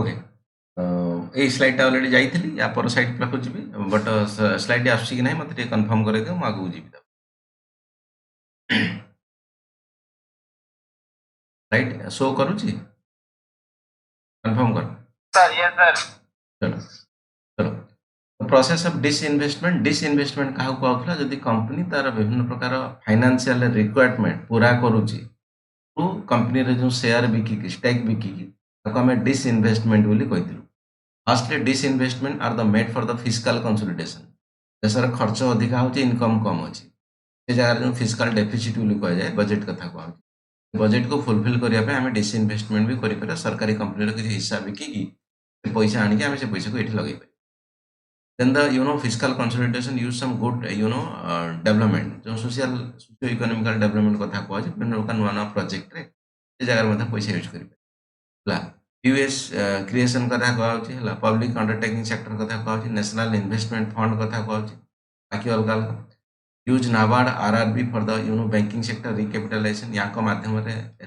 Okay ए स्लाइडटा already जाइଥିଲି या पर side पाखକୁ ଯିବି ବଟ୍ ସ୍ଲାଇଡ୍ ଆସୁଛି କି ନାହିଁ ମୋତେ ଟିକେ କନଫର୍ମ କରେଇଦିଅ ମୁଁ ଆଗକୁ ଯିବି राइट शो करुच्ची कन्फर्म कर सर यस सर चलो चलो प्रोसेस ऑफ डिसइन्वेस्टमेंट क्या कहूला जदि कंपनी तार विभिन्न प्रकार फाइनेंशियल रिक्वायरमेंट पूरा करुच्ची तो कंपनी रे जो शेयर बिकिकी स्टेक बिकिकी आम डिसइन्वेस्टमेंट बोली कही firstly disinvestment are the made for the fiscal consolidation देशर खर्च अधिका हो इनकम कम अच्छी से जगह जो फिस्कल डेफिसिट बोली कह जाए बजेट कथा कहूँ बजेट को फुलफिल करने आम डिसइन्वेस्टमेंट भी कर सरकारी कंपनी किसी हिस्सा बिकिकी पैसा आनिक आम से पैसा को ये लगे then the fiscal consolidation use some good development जो सोशो इकोनॉमिकल डेवलपमेंट कथा कहूँ विभिन्न प्रकार नुआ नुआ प्रोजेक्ट रे से जगह मतलब पैसा यूज कर यूएस क्रिएशन कथा कहूँ पब्लिक अंडरटेकिंग सेक्टर कथा कहूँ नेशनल इन्वेस्टमेंट फंड कथा कहूँ बाकी अलग अलग use NABARD RRB for the banking sector recapitalisation या माध्यम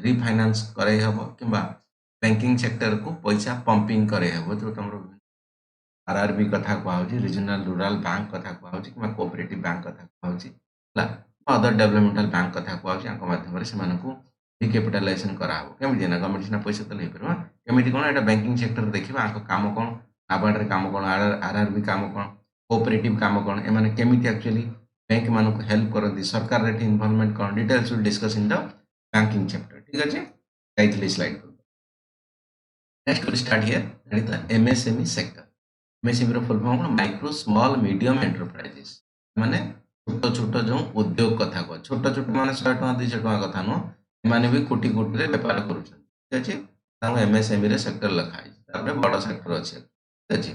रिफाइनान्स करे हबो किंबा बैंकिंग सेक्टर को पैसा पंपिंग करे हबो जो तुम आरआरबी कथा कहूँ रीजनल रूरल बैंक कथा कहूँ कि कोऑपरेटिव बैंक कथा कहूँ अदर डेवलपमेंटल बैंक कथा कहूँ या माध्यम से रिकैपिटलाइजेशन कराहब केमी ना गवर्नमेंट सीना पैसा तो नहीं पार केमी कौन यहाँ बैंकिंग सेक्टर देखा काम कौन नाबार्ड काम कौन आरआरबी काम कौन कोऑपरेटिव काम कौन एम केमी एक्चुअली बैंक मान को हेल्प करती सरकार इन्वॉल्वमेंट कौन details will discuss in the banking chapter ठीक अच्छे जाइए slide next will start here MSME sector MSME रो फुल फॉर्म कौन माइक्रो स्मॉल मीडियम एंटरप्राइजेस माने छोट छोट जो उद्योग कथा कह छोट छोट माने 100 टका 200 टका कथा नो माने भी कोटी कोटी रे व्यापार करूछन ठीक अछि तांको एमएसएमई रे सेक्टर लिखा है तापर बड़ सेक्टर अछि ठीक अछि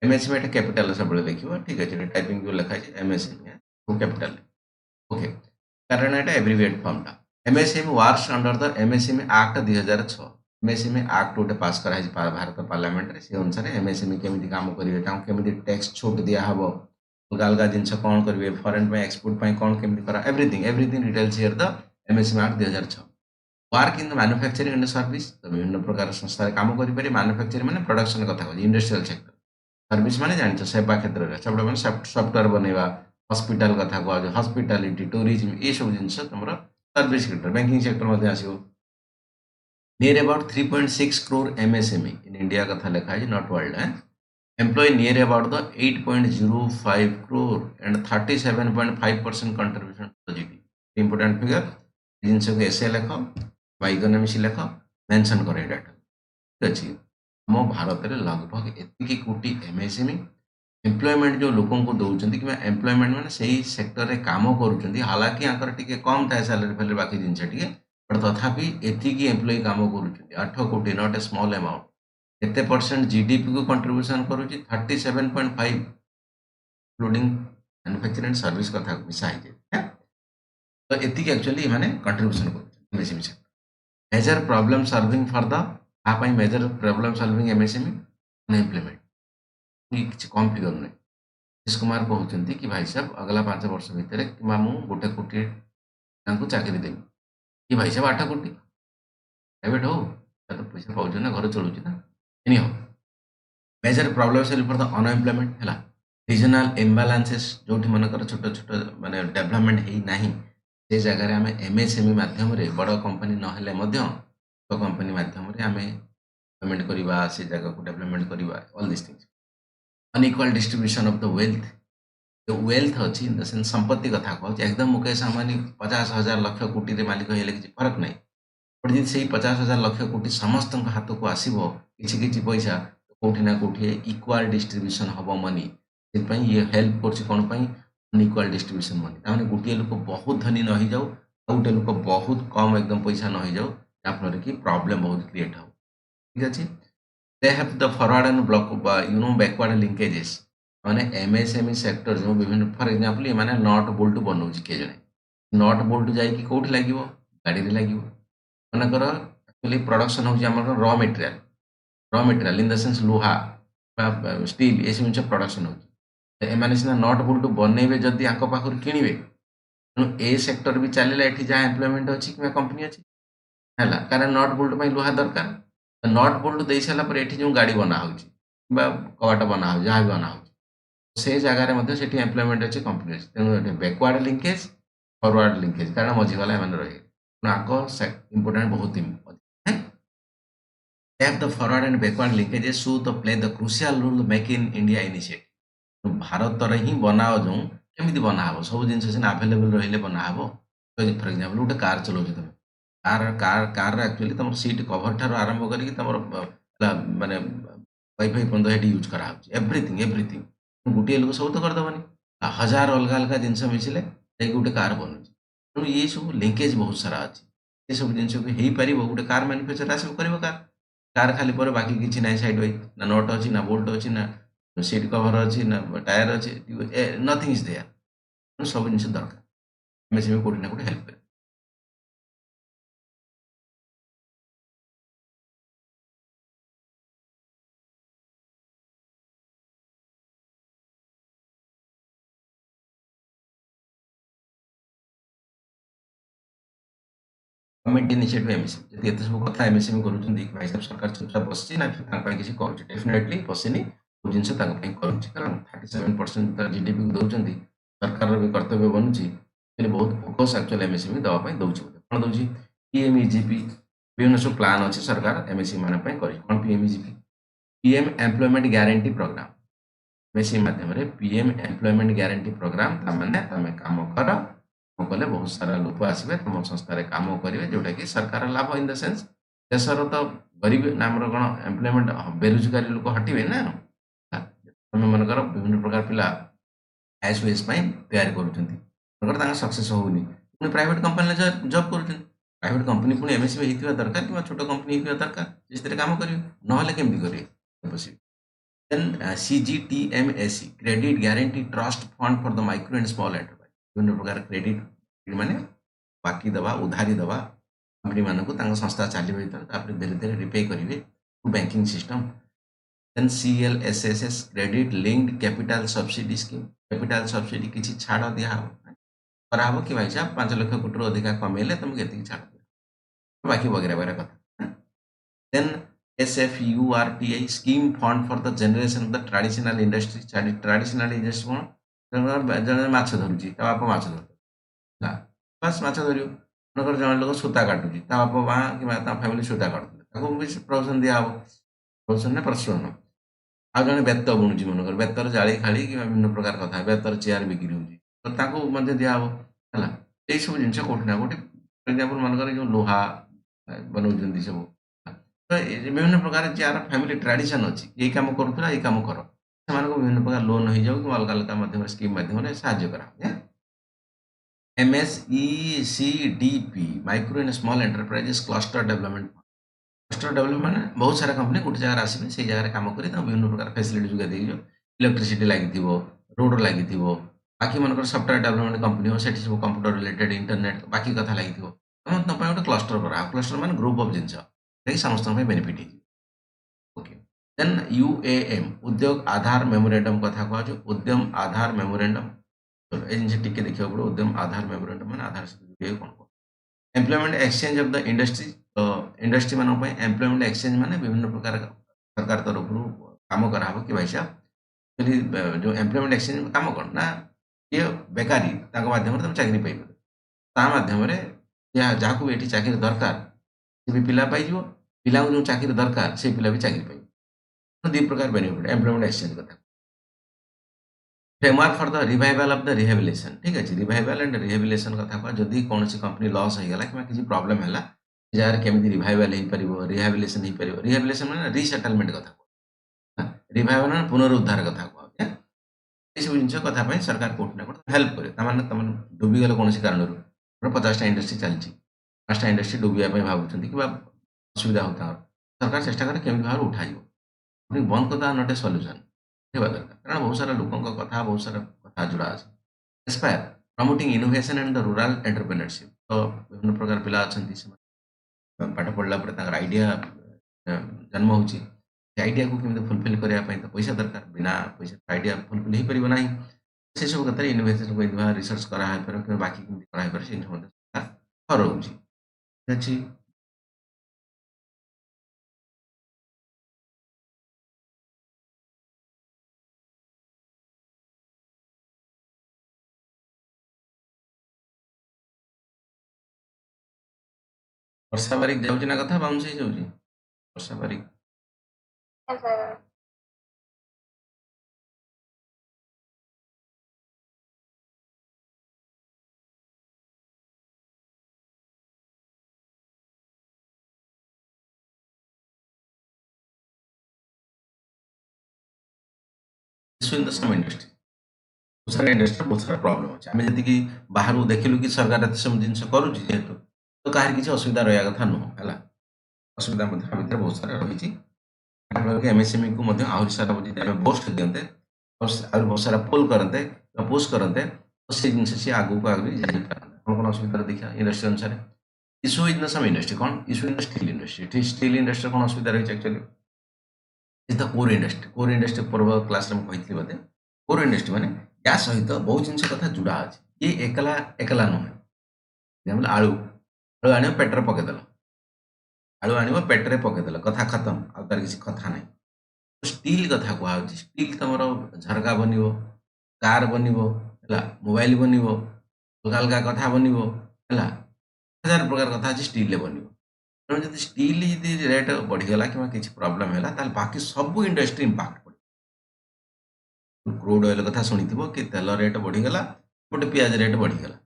एमएसएमई एटा कैपिटल सब लिखिबो ठीक अछि टाइपिंग जो लिखा है एमएसएमई वो कैपिटल ओके कारण एटा एब्रिविएट फॉर्म ता MSME works under the MSME act 2006 MSME act गोटे पास करा भारत पार्लियामेंट रे से अनुसार एमएसएमई केमिति काम करिवे तांको केमिति टैक्स छूट दिया हबो अलग अलग जिनस कौन करेंगे फॉरेन में एक्सपोर्ट कौन केमी कर everything details here the MSME act 2006 work in the manufacturing and service तो विभिन्न प्रकार संस्था काम करें मैन्युफैक्चरिंग माने प्रोडक्शन कथा कहूँ इंडस्ट्रियल सेक्टर सर्विस माने जान सेवा क्षेत्र में सब मैंने सॉफ्टवेयर बनवा हॉस्पिटल कथा कहूँ हॉस्पिटैलिटी टूरिज्म ये सब जिन तुम सर्विस सेक्टर बैंकिंग सेक्टर आसो near about 3.6 crore MSME in India कथा लिखा है नॉट वर्ल्ड है employ near about the 8.05 crore and 37.5% contribution to the GDP. Important figure जिनसे को ऐसे लिखो बा इकोनॉमिक्स लिखो मेंशन करे डाटा ठीक अछि हम भारत रे लगभग एतिकी कोटी एमएसएमई एम्प्लॉयमेंट जो लोगों को दउचंती कि एम्प्लॉयमेंट माने सही सेक्टर रे काम करूचंती हालांकि आकर टिके कम थाए सैलरी फैलरी बाकी जिनसे टिके पर तथापि एतिकी एम्प्लॉय काम करूचंती 8 कोटी नॉट ए स्मॉल अमाउंट केते परसेंट जीडीपी को कंट्रीब्यूशन करूची 37.5 इंक्लूडिंग मैन्युफैक्चरिंग एंड सर्विस कथा मिसा है तो एतिक एक्चुअली माने कंट्रीब्यूशन करूची MSME sector major problem solving for the uh major problem solving MSME unemployment किसी कम फिगर नहीं नीतीश कुमार कहते कि भाई साहब अगला 5 वर्ष भितर कि गोटे कोटी चाकरी देवी कि भाई साहब 8 कोटी प्राइवेट हो तो पैसा पाँच ना घर चलूँ ना any major problem for the unemployment है रीजनल इम्बालांसेस जो मनकर छोट छोट माने डेवलपमेंट है ना से जगह आम एमएसएमई मध्यम बड़ कंपनी ना तो कंपनी मध्यम आम पेमेंट करवा से जगह को डेवलपमेंट करवा all this things unequal distribution of the wealth जो वेल्थ अच्छी इन द सेंस संपत्ति कथा कहूँ एकदम मुकेश अंबानी 50,000 लाख कोटी रे मालिक होइले किसी फरक नहीं बट जी से 50,000 लाख कोटी समस्त हाथ को आसो कि पैसा कौटी ना कौटी इक्वाल डिस्ट्रीब्यूशन हम मनी से ये हेल्प कर अनइक्वाल डिस्ट्रीब्यूशन मनी ताने गोटे लोक बहुत धनी न हो जाऊ गोटे लोक बहुत कम एकदम पैसा न हो जाऊ जहाँफल कि प्रॉब्लम बहुत क्रिएट हो ठीक अच्छे they have the forward and block backward linkages माने एमएसएमई सेक्टर जो विभिन्न फॉर एग्जांपल ये माने नट बोल्ट बनाऊँ किए जड़े नट बोल्ट जाकि कौटी लगे गाड़ी में लगे मनकर एक्चुअली प्रोडक्शन हो raw material in the sense लुहा स्टील ये सब जिन प्रोडक्शन हो एम सीना नट बोल्ट बनइबे जदि पाखर किणवे तेणु ए सेक्टर भी चलला ये जहाँ एम्प्लॉयमेंट अच्छी कि कंपनी अच्छी है कारण नट बोल्ट लुहा दरकार ନଟ୍ ବୋଲ୍ଟ ଦେଇ ସାରିଲା ପରେ ଏଠି ଯେଉଁ ଗାଡ଼ି ବନା ହେଉଛି କିମ୍ବା କବାଟ ବନା ହେଉଛି ଯାହା ବି ବନା ହେଉଛି ସେ ଜାଗାରେ ମଧ୍ୟ ସେଠି ଏମ୍ପ୍ଲୟମେଣ୍ଟ ଅଛି କମ୍ପାନୀ ଅଛି ତେଣୁ ଏଠି ବ୍ୟାକୱାର୍ଡ ଲିଙ୍କେଜ୍ ଫରୱାର୍ଡ ଲିଙ୍କେଜ୍ କାରଣ ମଝିବାଲା ଏମାନେ ରହିବେ ତେଣୁ ଆଗ ଇମ୍ପୋର୍ଟାଣ୍ଟ ବହୁତ ଅଧିକ have the forward and backward linkages show the play the crucial role make in India initiative ଭାରତରେ ହିଁ ବନାଅ ଯେଉଁ କେମିତି ବନା ହବ ସବୁ ଜିନିଷ ସିନା ଆଭେଲେବଲ ରହିଲେ ବନା ହବ ଫର ଏକ୍ସାମ୍ପଲ ଗୋଟେ କାର୍ ଚଲାଉଛ ତମେ କାରରେ ଆକ୍ଚୁଆଲି ତମର ସିଟ୍ କଭର ଠାରୁ ଆରମ୍ଭ କରିକି ତମର ମାନେ ୱାଇଫାଇ ପର୍ଯ୍ୟନ୍ତ ସେଠି ୟୁଜ୍ କରାହେଉଛି ଏଭ୍ରିଥିଙ୍ଗ ଏଭ୍ରିଥିଙ୍ଗ ଗୋଟିଏ ଲୋକ ସବୁ ତ କରିଦେବନି ହଜାର ଅଲଗା ଅଲଗା ଜିନିଷ ମିଶିଲେ ଯାଇକି ଗୋଟେ କାର୍ ବନୁଛି ତେଣୁ ଏ ସବୁ ଲିଙ୍କେଜ ବହୁତ ସାରା ଅଛି ଏସବୁ ଜିନିଷକୁ ହେଇପାରିବ ଗୋଟେ କାର୍ ମାନୁଫ୍ୟାକ୍ଚର ଆସିବ କରିବ କାର୍ ଖାଲି ପରେ ବାକି କିଛି ନାହିଁ ସାଇଡ୍ ୱାଇଜ୍ ନା ନଟ୍ ଅଛି ନା ବୋଲ୍ଟ ଅଛି ନା ସିଟ୍ କଭର ଅଛି ନା ଟାୟାର ଅଛି ନଥିଙ୍ଗ ଇଜ୍ ଦେୟାର ସବୁ ଜିନିଷ ଦରକାର ଏମଏସଏମଇ କୋଉଠି ନା କୋଉଠି ହେଲ୍ପ କରିବ ଗଭର୍ଣ୍ଣମେଣ୍ଟ ଇନିସିଏଟିଭ ଏମଏସଏମଇ ଯଦି ଏତେ ସବୁ କଥା ଏମଏସଏମଇ କରୁଛନ୍ତି ଭାଇ ସାହେବ ସରକାର ଚୁପଚାପ ବସିଛି ନା ତାଙ୍କ ପାଇଁ କିଛି କରୁଛି ଡେଫିନେଟଲି ବସିନି ସବୁ ଜିନିଷ ତାଙ୍କ ପାଇଁ କରୁଛି କାରଣ 37% ଜିଡିପି କୁ ଦଉଛନ୍ତି ସରକାରର ବି କର୍ତ୍ତବ୍ୟ ବନୁଛି ବହୁତ ଫୋକସ୍ ଆକ୍ଚୁଆଲି ଏମଏସଏମଇ ଦେବା ପାଇଁ ଦଉଛି କ'ଣ ଦଉଛି ପିଏମଇଜିପି ବିଭିନ୍ନ ସବୁ ପ୍ଲାନ୍ ଅଛି ସରକାର ଏମଏସଏମଇ ମାନଙ୍କ ପାଇଁ କରିଛି କ'ଣ PMEGP PM employment guarantee programme MSME ମାଧ୍ୟମରେ ପିଏମ୍ ଏମ୍ପ୍ଲୟମେଣ୍ଟ ଗ୍ୟାରେଣ୍ଟି ପ୍ରୋଗ୍ରାମ ତାମାନେ ତମେ କାମ କର କଲେ ବହୁତ ସାରା ଲୋକ ଆସିବେ ତମ ସଂସ୍ଥାରେ କାମ କରିବେ ଯୋଉଟାକି ସରକାର ଲାଭ ଇନ୍ ଦ ସେନ୍ସ ଦେଶର ତ ଗରିବ ଆମର କ'ଣ ଏମ୍ପ୍ଲୟମେଣ୍ଟ ବେରୋଜଗାରୀ ଲୋକ ହଟିବେ ନା ତମେ ମନେକର ବିଭିନ୍ନ ପ୍ରକାର ପିଲା ଆଇଏସ୍ ପାଇଁ ତିଆରି କରୁଛନ୍ତି ମନେକର ତାଙ୍କ ସକ୍ସେସ୍ ହଉନି ପୁଣି ପ୍ରାଇଭେଟ କମ୍ପାନୀରେ ଜବ୍ କରୁଛନ୍ତି ପ୍ରାଇଭେଟ କମ୍ପାନୀ ପୁଣି ଏମଏସଏମଇ ହେଇଥିବା ଦରକାର କିମ୍ବା ଛୋଟ କମ୍ପାନୀ ହେଇଥିବା ଦରକାର ସେଥିରେ କାମ କରିବେ ନହେଲେ କେମିତି କରିବେ impossible then CGTMSE credit guarantee trust fund for the micro and small enterprise ବିଭିନ୍ନ ପ୍ରକାର କ୍ରେଡିଟ୍ ମାନେ ବାକି ଦେବା ଉଧାରି ଦେବା କମ୍ପାନୀ ମାନଙ୍କୁ ତାଙ୍କ ସଂସ୍ଥା ଚାଲିବ ଭିତରେ ତାପରେ ଧୀରେ ଧୀରେ ରିପେ କରିବେ ବ୍ୟାଙ୍କିଂ ସିଷ୍ଟମ ଦେନ୍ CLSSS credit linked capital subsidy scheme capital subsidy କିଛି ଛାଡ଼ ଦିଆହବ କରାହବ କି ଭାଇ ସାହେବ 5 ଲକ୍ଷ କୋଟିରୁ ଅଧିକା କମେଇଲେ ତମକୁ ଏତିକି ଛାଡ଼ ଦିଆହବ ବାକି ବଗେରା ବଗେରା କଥା ଦେନ୍ SFURTI scheme fund for the generation of the traditional industry traditional industry କ'ଣ ଜଣେ ମାଛ ଧରୁଛି ତା ବାପା ମାଛ ଧରୁଛି ହେଲା ବାସ୍ ମାଛ ଧରିବ ମନେକର ଜଣେ ଲୋକ ସୂତା କାଟୁଛି ତା ବାପା ମା କିମ୍ବା ତା ଫ୍ୟାମିଲି ସୂତା କାଟୁଥିଲେ ତାକୁ ବି ପ୍ରହସନ ଦିଆହବ ପ୍ରହସନ ନା ପ୍ରଶୋସନ ଆଉ ଜଣେ ବେତ ବୁଣୁଛି ମନେକର ବେତର ଜାଳି ଖାଳି କିମ୍ବା ବିଭିନ୍ନ ପ୍ରକାର କଥା ବେତର ଚେୟାର ବିକ୍ରି ହଉଛି ତ ତାକୁ ମଧ୍ୟ ଦିଆହବ ହେଲା ଏଇସବୁ ଜିନିଷ କୋଉଠି ନା କୋଉଠି ଫର ଏକ୍ସାମ୍ପଲ ମନେକର ଯେଉଁ ଲୁହା ବନଉଛନ୍ତି ସବୁ ତ ବିଭିନ୍ନ ପ୍ରକାର ଯାହାର ଫ୍ୟାମିଲି ଟ୍ରାଡିସନ ଅଛି ଏଇ କାମ କରୁଥିଲା ଏଇ କାମ କର ସେମାନଙ୍କୁ ବିଭିନ୍ନ ପ୍ରକାର ଲୋନ୍ ହେଇଯାଉ କିମ୍ବା ଅଲଗା ଅଲଗା ମାଧ୍ୟମରେ ସ୍କିମ୍ ମାଧ୍ୟମରେ ସାହାଯ୍ୟ କରାହବ MSECDP micro and small enterprises cluster development cluster development ମାନେ ବହୁତ ସାରା କମ୍ପାନୀ ଗୋଟେ ଜାଗାରେ ଆସିବେ ସେଇ ଜାଗାରେ କାମ କରି ତାଙ୍କୁ ବିଭିନ୍ନ ପ୍ରକାର ଫ୍ୟାସିଲିଟି ଯୋଗାଇ ଦେଇଯିବ ଇଲେକ୍ଟ୍ରିସିଟି ଲାଗିଥିବ ରୋଡ ଲାଗିଥିବ ବାକି ମାନଙ୍କର ସଫ୍ଟୱେୟାର ଡେଭଲପମେଣ୍ଟ କମ୍ପାନୀ ହବ ସେଠି ସବୁ କମ୍ପ୍ୟୁଟର ରିଲେଟେଡ୍ ଇଣ୍ଟରନେଟ୍ ବାକି କଥା ଲାଗିଥିବ ତମ ତମ ପାଇଁ ଗୋଟେ କ୍ଲଷ୍ଟର କରାହବ କ୍ଲଷ୍ଟର ମାନେ ଗ୍ରୁପ ଅଫ୍ ଜିନିଷ ଯାହାକି ସମସ୍ତଙ୍କ ପାଇଁ ବେନିଫିଟ୍ ହେଇଯିବ ଓକେ ଦେନ୍ UAM ଉଦ୍ୟୋଗ ଆଧାର ମେମୋରେଣ୍ଡମ କଥା କୁହାଯାଉଛି ଉଦ୍ୟମ ଆଧାର ମେମୋରେଣ୍ଡମ ଏ ଜିନିଷ ଟିକେ ଦେଖିବାକୁ ପଡ଼ିବ ଉଦ୍ୟମ ଆଧାର ମେମୋରେଣ୍ଡମ ମାନେ ଆଧାର ସହିତ ଯୋଡ଼ିବାକୁ କ'ଣ କଣ employment exchange of the industry ତ ଇଣ୍ଡଷ୍ଟ୍ରି ମାନଙ୍କ ପାଇଁ ଏମ୍ପ୍ଲୟମେଣ୍ଟ ଏକ୍ସଚେଞ୍ଜ ମାନେ ବିଭିନ୍ନ ପ୍ରକାର ସରକାର ତରଫରୁ କାମ କରାହବ କି ଭାଇ ସାହେବ ଯେଉଁ ଏମ୍ପ୍ଲୟମେଣ୍ଟ ଏକ୍ସଚେଞ୍ଜ କାମ କ'ଣ ନା କିଏ ବେକାରୀ ତାଙ୍କ ମାଧ୍ୟମରେ ତମେ ଚାକିରି ପାଇପାରିବ ତା ମାଧ୍ୟମରେ ଯାହାକୁ ବି ଏଠି ଚାକିରି ଦରକାର ସେ ବି ପିଲା ପାଇଯିବ ପିଲାଙ୍କୁ ଯେଉଁ ଚାକିରି ଦରକାର ସେ ପିଲା ବି ଚାକିରି ପାଇବ ଦୁଇ ପ୍ରକାର ବେନିଫିଟ୍ ଏମ୍ପ୍ଲୟମେଣ୍ଟ ଏକ୍ସଚେଞ୍ଜ କଥା framework for the revival of the rehabilitation ଠିକ ଅଛି ରିଭାଇଭାଲ ଆଣ୍ଡ ରିହାବିଲେସନ କଥା କୁହା ଯଦି କୌଣସି କମ୍ପାନୀ ଲସ୍ ହେଇଗଲା କିମ୍ବା କିଛି ପ୍ରୋବ୍ଲେମ ହେଲା ସେ ଜାଗାରେ କେମିତି ରିଭାଇଭାଲ ହେଇପାରିବ ରିହାବିଲେସନ ହେଇପାରିବ ରିହାବିଲେସନ ମାନେ ରିସେଟଲମେଣ୍ଟ କଥା କୁହା ରିଭାଇଭାଲ ମାନେ ପୁନରୁଦ୍ଧାର କଥା କୁହା ଏସବୁ ଜିନିଷ କଥା ପାଇଁ ସରକାର କୋଉଠି ନା କୋଉଠି ହେଲ୍ପ କରିବେ ତାମାନେ ତମେ ଡୁବିଗଲେ କୌଣସି କାରଣରୁ 50ଟା ଇଣ୍ଡଷ୍ଟ୍ରି ଚାଲିଛି 5ଟା ଇଣ୍ଡଷ୍ଟ୍ରି ଡୁବିବା ପାଇଁ ଭାବୁଛନ୍ତି କିମ୍ବା ଅସୁବିଧା ହଉ ତାଙ୍କର ସରକାର ଚେଷ୍ଟା କରେ କେମିତି ଭାବରେ ଉଠାଯିବ ବନ୍ଦ କରିଦେବା ନଟ୍ ଏ ସଲ୍ୟୁସନ ହେବା ଦରକାର କାରଣ ବହୁତ ସାରା ଲୋକଙ୍କ କଥା ବହୁତ ସାରା କଥା ଯୋଡ଼ା ଅଛି aspire promoting innovation and the rural entrepreneurship ତ ବିଭିନ୍ନ ପ୍ରକାର ପିଲା ଅଛନ୍ତି ସେମାନେ ପାଠ ପଢ଼ିଲା ପରେ ତାଙ୍କର ଆଇଡ଼ିଆ ଜନ୍ମ ହେଉଛି ସେ ଆଇଡ଼ିଆକୁ କେମିତି ଫୁଲଫିଲ୍ କରିବା ପାଇଁ ତ ପଇସା ଦରକାର ବିନା ପଇସା ଆଇଡ଼ିଆ ଫୁଲଫିଲ୍ ହେଇପାରିବ ନାହିଁ ସେସବୁ କଥାରେ ଇନୋଭେସନ କେମିତି ରିସର୍ଚ୍ଚ କରାହେଇପାରିବ କିମ୍ବା ବାକି କେମିତି କରାହେଇପାରିବ ସେ ଜିନିଷ ମଧ୍ୟ ସରକାର କରଉଛି ଅଛି ବର୍ଷା ବାରିକ ଯାଉଛି ନା କଥା ବାଉନ୍ସ ହେଇଯାଉଛି ବର୍ଷା Barik. Yes, sir. Issue in the some industry ବହୁତ ସାରା ଇଣ୍ଡଷ୍ଟ୍ରି ବହୁତ ସାରା ପ୍ରୋବ୍ଲେମ ଅଛି। ଆମେ ଯେତିକି ବାହାରୁ ଦେଖିଲୁ କି ସରକାର ଏତେ ସବୁ ଜିନିଷ କରୁଛି ଯେହେତୁ ତ କାହାର କିଛି ଅସୁବିଧା ରହିବା କଥା ନୁହଁ ହେଲା। ଅସୁବିଧା ମଧ୍ୟ ଆ ଭିତରେ ବହୁତ ସାରା ରହିଛି। ଏମଏସଏମଇ କୁ ମଧ୍ୟ ଆହୁରି ସାରା ଯଦି ଆମେ ବୋଷ୍ଟ ଦିଅନ୍ତେ ଆହୁରି ବହୁତ ସାରା ପୁଲ୍ କରନ୍ତେ ପୋଷ୍ଟ କରନ୍ତେ ତ ସେଇ ଜିନିଷ ସିଏ ଆଗକୁ ଆଗକୁ ଯାଇପାରନ୍ତା। କ'ଣ କ'ଣ ଅସୁବିଧା ଦେଖିବା ଇଣ୍ଡଷ୍ଟ୍ରି ଅନୁସାରେ issue in the some industry କ'ଣ issue in the steel industry ଏଠି ଷ୍ଟିଲ୍ ଇଣ୍ଡଷ୍ଟ୍ରି କ'ଣ ଅସୁବିଧା ରହିଛି actually is the core industry ପୂର୍ବ କ୍ଲାସରେ ମୁଁ କହିଥିଲି ବୋଧେ କୋର୍ ଇଣ୍ଡଷ୍ଟ୍ରି ମାନେ ୟା ସହିତ ବହୁତ ଜିନିଷ କଥା ଯୋଡ଼ା ଅଛି। ଇଏ ଏକଲା ଏକଲା ନୁହେଁ। ଯେମିତି ଆଳୁ ଆଳୁ ଆଣିବ ପେଟରେ ପକେଇଦେଲ ଆଳୁ ଆଣିବ ପେଟରେ ପକେଇଦେଲ କଥା ଖତମ ଆଉ ତାର କିଛି କଥା ନାହିଁ। ଷ୍ଟିଲ୍ କଥା କୁହାହଉଛି ଷ୍ଟିଲ୍ ତମର ଝରକା ବନିବ କାର ବନିବ ହେଲା ମୋବାଇଲ ବନିବ ଅଲଗା ଅଲଗା କଥା ବନିବ ହେଲା ହଜାର ପ୍ରକାର କଥା ଅଛି ଷ୍ଟିଲରେ ବନିବ। ତେଣୁ ଯଦି ଷ୍ଟିଲ୍ ଯଦି ରେଟ୍ ବଢ଼ିଗଲା କିମ୍ବା କିଛି ପ୍ରୋବ୍ଲେମ୍ ହେଲା ତାହେଲେ ବାକି ସବୁ ଇଣ୍ଡଷ୍ଟ୍ରି ଇମ୍ପାକ୍ଟ ପଡ଼ିବ। କ୍ରୁଡ୍ ଅଏଲ୍ କଥା ଶୁଣିଥିବ କି ତେଲ ରେଟ୍ ବଢ଼ିଗଲା ଗୋଟେ ପିଆଜ ରେଟ୍ ବଢ଼ିଗଲା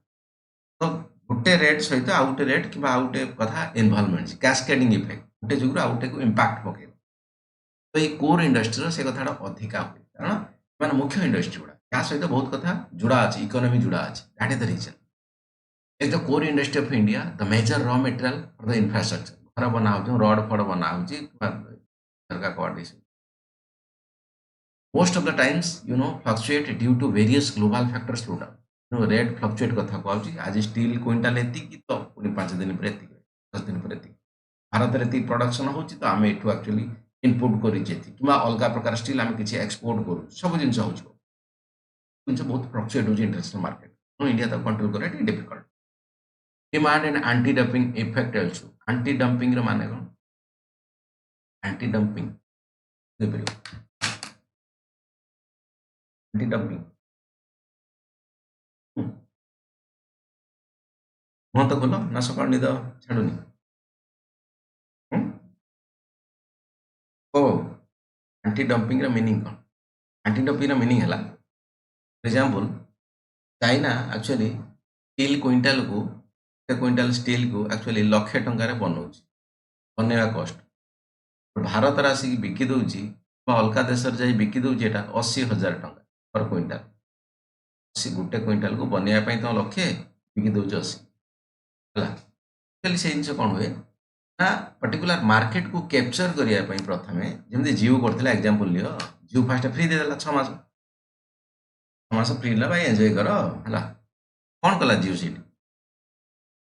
ତ ଗୋଟେ ରେଟ୍ ସହିତ ଆଉ ଗୋଟେ ରେଟ୍ କିମ୍ବା ଆଉ ଗୋଟେ କଥା ଇନଭଲଭମେଣ୍ଟ କ୍ୟାସ୍କେଡିଂ ଇଫେକ୍ଟ ଗୋଟେ ଯୁଗରୁ ଆଉ ଗୋଟେକୁ ଇମ୍ପାକ୍ଟ ପକେଇବ। ତ ଏଇ କୋର୍ ଇଣ୍ଡଷ୍ଟ୍ରିର ସେ କଥାଟା ଅଧିକା ହୁଏ କାରଣ ମାନେ ମୁଖ୍ୟ ଇଣ୍ଡଷ୍ଟ୍ରି ଗୁଡ଼ା ତା ସହିତ ବହୁତ କଥା ଯୋଡ଼ା ଅଛି ଇକୋନୋମି ଯୋଡ଼ା ଅଛି that is the reason. Is the core industry of India the major raw material for the infrastructure? ଘର ବନା ହଉଛି ରଡ୍ ଫଡ୍ ବନା ହଉଛି ଝରକା କବାଟ ଏସବୁ। Most of the times fluctuate due to various global factors slow down। Rate fluctuate କଥା କୁହାଉଛି ଆଜି ଷ୍ଟିଲ୍ କୁଇଣ୍ଟାଲ ଏତିକି ତ ପୁଣି 5 ଦିନ ପରେ ଏତିକି 10 ଦିନ ପରେ ଏତିକି ଭାରତରେ ଏତିକି ପ୍ରଡକ୍ସନ ହଉଛି ତ ଆମେ ଏଠୁ ଆକ୍ଚୁଆଲି ଇନପୁଟ କରିଛେ ଏତିକି କିମ୍ବା ଅଲଗା ପ୍ରକାର ଷ୍ଟିଲ୍ ଆମେ କିଛି ଏକ୍ସପୋର୍ଟ କରୁଛୁ ସବୁ ଜିନିଷ ହଉଛି ଜିନିଷ ବହୁତ ଫ୍ଲକ୍ଚୁଏଟ୍ ହଉଛି ଇଣ୍ଟରନ୍ୟାସନାଲ ମାର୍କେଟ ଇଣ୍ଡିଆ ତାକୁ କଣ୍ଟ୍ରୋଲ କରିବା ଟିକେ difficult. Demand and anti dumping effect also anti dumping ର ମାନେ କ'ଣ एंटी डंपिंग ବୁଝିପାରିବ एंटी डंपिंग ମୁହଁ ତ ଖୋଲ ନା ସକାଳୁ ନିଦ ଛାଡୁନି ଓ एंटी डंपिंग ର ମିନିଂ କ'ଣ एंटी डंपिंग ର ମିନିଂ ହେଲା example China actually steel quintal को ଗୋଟେ क्विंटाल स्टील को एक्चुअली ଲକ୍ଷେ ଟଙ୍କାରେ ବନଉଛି ବନେଇବା କଷ୍ଟ ଭାରତରେ ଆସିକି ବିକି ଦଉଛି ବା ଅଲଗା ଦେଶରେ ଯାଇ ବିକି ଦଉଛି ଏଟା 80,000 ଟଙ୍କା ପର କ୍ୱିଣ୍ଟାଲ। ଗୋଟେ କ୍ୱିଣ୍ଟାଲକୁ ବନେଇବା ପାଇଁ ତମ ଲକ୍ଷେ ବିକି ଦଉଛି 80 ହେଲା। ଆକ୍ଚୁଆଲି ସେ ଜିନିଷ କ'ଣ ହୁଏ ନା ପର୍ଟିକୁଲାର ମାର୍କେଟକୁ କ୍ୟାପଚର କରିବା ପାଇଁ ପ୍ରଥମେ ଯେମିତି ଜିଓ କରିଥିଲା ଏକ୍ଜାମ୍ପଲ ନିଅ ଜିଓ ଫାଷ୍ଟ ଫ୍ରି ଦେଇଦେଲା 6 ମାସ ଫ୍ରି ଦେଲା ଭାଇ ଏନ୍ଜୟ କର ହେଲା। କ'ଣ କଲା ଜିଓ ସେଇଠି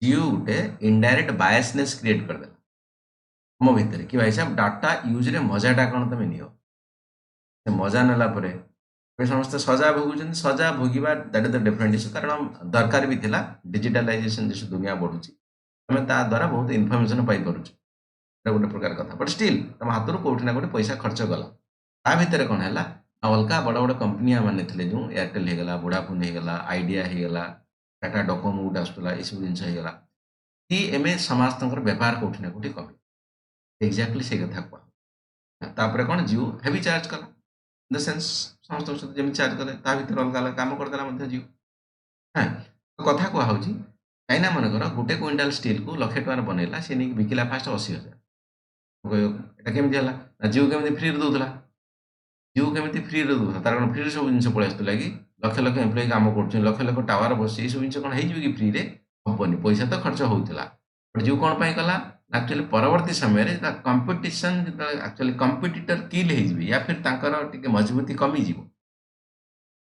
ଜିଓ ଗୋଟେ ଇନଡାଇରେକ୍ଟ ବାୟସନେସ୍ କ୍ରିଏଟ୍ କରିଦେଲା ମୋ ଭିତରେ କି ଭାଇ ସାହେବ ଡାଟା ୟୁଜ୍ରେ ମଜାଟା କ'ଣ ତମେ ନିଅ ସେ ମଜା ନେଲା ପରେ ସମସ୍ତେ ସଜା ଭୋଗୁଛନ୍ତି ସଜା ଭୋଗିବା that is the different issue କାରଣ ଦରକାର ବି ଥିଲା ଡିଜିଟାଲାଇଜେସନ ଯେହେତୁ ଦୁନିଆ ବଢୁଛି ଆମେ ତା ଦ୍ୱାରା ବହୁତ ଇନଫର୍ମେସନ ପାଇପାରୁଛୁ ଏଟା ଗୋଟେ ପ୍ରକାର କଥା ବଟ୍ ଷ୍ଟିଲ୍ ତମ ହାତରୁ କୋଉଠି ନା କୋଉଠି ପଇସା ଖର୍ଚ୍ଚ ଗଲା ତା ଭିତରେ କ'ଣ ହେଲା ଅଲଗା ବଡ଼ ବଡ଼ କମ୍ପାନୀ ମାନେ ଥିଲେ ଯେଉଁ ଏୟାରଟେଲ ହେଇଗଲା ଭୋଡାଫୋନ ହେଇଗଲା ଆଇଡିଆ ହେଇଗଲା ଟାଟା ଡୋକୋମୋ ଗୋଟେ ଆସୁଥିଲା ଏସବୁ ଜିନିଷ ହେଇଗଲା କି ଏମେ ସମସ୍ତଙ୍କର ବ୍ୟବହାର କୋଉଠି ନା କୋଉଠି କମି ଏକ୍ଜାକ୍ଟଲି ସେଇ କଥା କୁହା ତାପରେ କ'ଣ ଜିଓ ହେଭି ଚାର୍ଜ କଲା इन द सेन्स ସମସ୍ତଙ୍କ ସହିତ ଯେମିତି ଚାର୍ଜ କଲେ ତା ଭିତରେ ଅଲଗା ଅଲଗା କାମ କରିଦେଲା ମଧ୍ୟ ଜିଓ ହଁ କଥା କୁହାହଉଛି ଚାଇନା ମନେକର ଗୋଟେ କ୍ୱିଣ୍ଟାଲ ଷ୍ଟିଲକୁ ଲକ୍ଷେ ଟଙ୍କାରେ ବନେଇଲା ସେ ନେଇକି ବିକିଲା ଫାଷ୍ଟ 80,000 ଏଟା କେମିତି ହେଲା ନା ଜିଓ କେମିତି ଫ୍ରିରେ ଦଉଥିଲା ଜିଓ କେମିତି ଫ୍ରିରେ ଦଉଥିଲା ତାର କ'ଣ ଫ୍ରିରେ ସବୁ ଜିନିଷ ପଳେଇ ଆସୁଥିଲା କି ଲକ୍ଷ ଲକ୍ଷ ଏମ୍ପ୍ଲୟି କାମ କରୁଛନ୍ତି ଲକ୍ଷ ଲକ୍ଷ ଟାୱାର ବସିଛି ଏସବୁ ଜିନିଷ କ'ଣ ହେଇଯିବ କି ଫ୍ରିରେ ହବନି ପଇସା ତ ଖର୍ଚ୍ଚ ହଉଥିଲା ବଟ୍ ଜିଓ କ'ଣ ପାଇଁ କଲା ଆକ୍ଚୁଆଲି ପରବର୍ତ୍ତୀ ସମୟରେ ତା କମ୍ପିଟିସନ ଯେତେବେଳେ ଆକ୍ଚୁଆଲି କମ୍ପିଟିଟର କିଲ୍ ହେଇଯିବେ ୟା ଫିର ତାଙ୍କର ଟିକେ ମଜବୁତି କମିଯିବ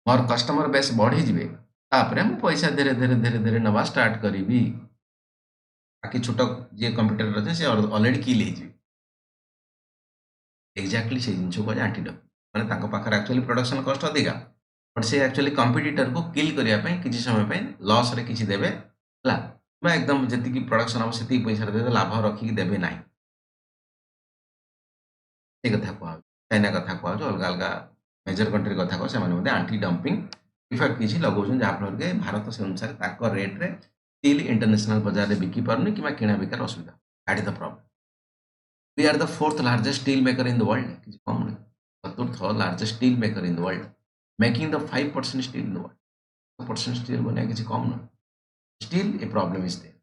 ମୋର କଷ୍ଟମର ବେସ୍ ବଢ଼ିଯିବେ ତାପରେ ମୁଁ ପଇସା ଧୀରେ ଧୀରେ ଧୀରେ ଧୀରେ ନେବା ଷ୍ଟାର୍ଟ କରିବି ବାକି ଛୋଟ ଯିଏ କମ୍ପ୍ୟୁଟର ଅଛି ସେ ଅଲରେଡି କିଲ୍ ହେଇଯିବେ ଏକ୍ଜାକ୍ଟଲି ସେଇ ଜିନିଷ କୁହାଯାଏ ଆଣ୍ଟିଡମ୍ପ ମାନେ ତାଙ୍କ ପାଖରେ ଆକ୍ଚୁଆଲି ପ୍ରଡକ୍ସନ କଷ୍ଟ ଅଧିକା ବଟ୍ ସେ ଆକ୍ଚୁଆଲି କମ୍ପିଟିଟରକୁ କିଲ୍ କରିବା ପାଇଁ କିଛି ସମୟ ପାଇଁ ଲସ୍ରେ କିଛି ଦେବେ ହେଲା ବା ଏକଦମ ଯେତିକି ପ୍ରଡକ୍ସନ ହେବ ସେତିକି ପଇସାରେ ଦେବେ ଲାଭ ରଖିକି ଦେବେ ନାହିଁ ସେ କଥା କୁହାହଉଛି ଚାଇନା କଥା କୁହାହଉଛି ଅଲଗା ଅଲଗା मेजर कंट्री कथा कह से आंटी डंपिंग इफेक्ट किसी लगौन जहाँफल कि भारत से अनुसार रेट्रे ଷ୍ଟିଲ୍ ଇଣ୍ଟରନ୍ୟାସନାଲ ବଜାରରେ ବିକି ପାରୁନି କିମ୍ବା କିଣା ବିକାର ଅସୁବିଧା। That is the problem. We are the fourth largest steel maker in the world. କିଛି କମ୍ ନୁହେଁ। ଚତୁର୍ଥ largest steel maker in the world, making the 5% steel in the world. 5% steel ବନେଇବା କିଛି କମ୍ ନୁହେଁ। Steel a problem is there.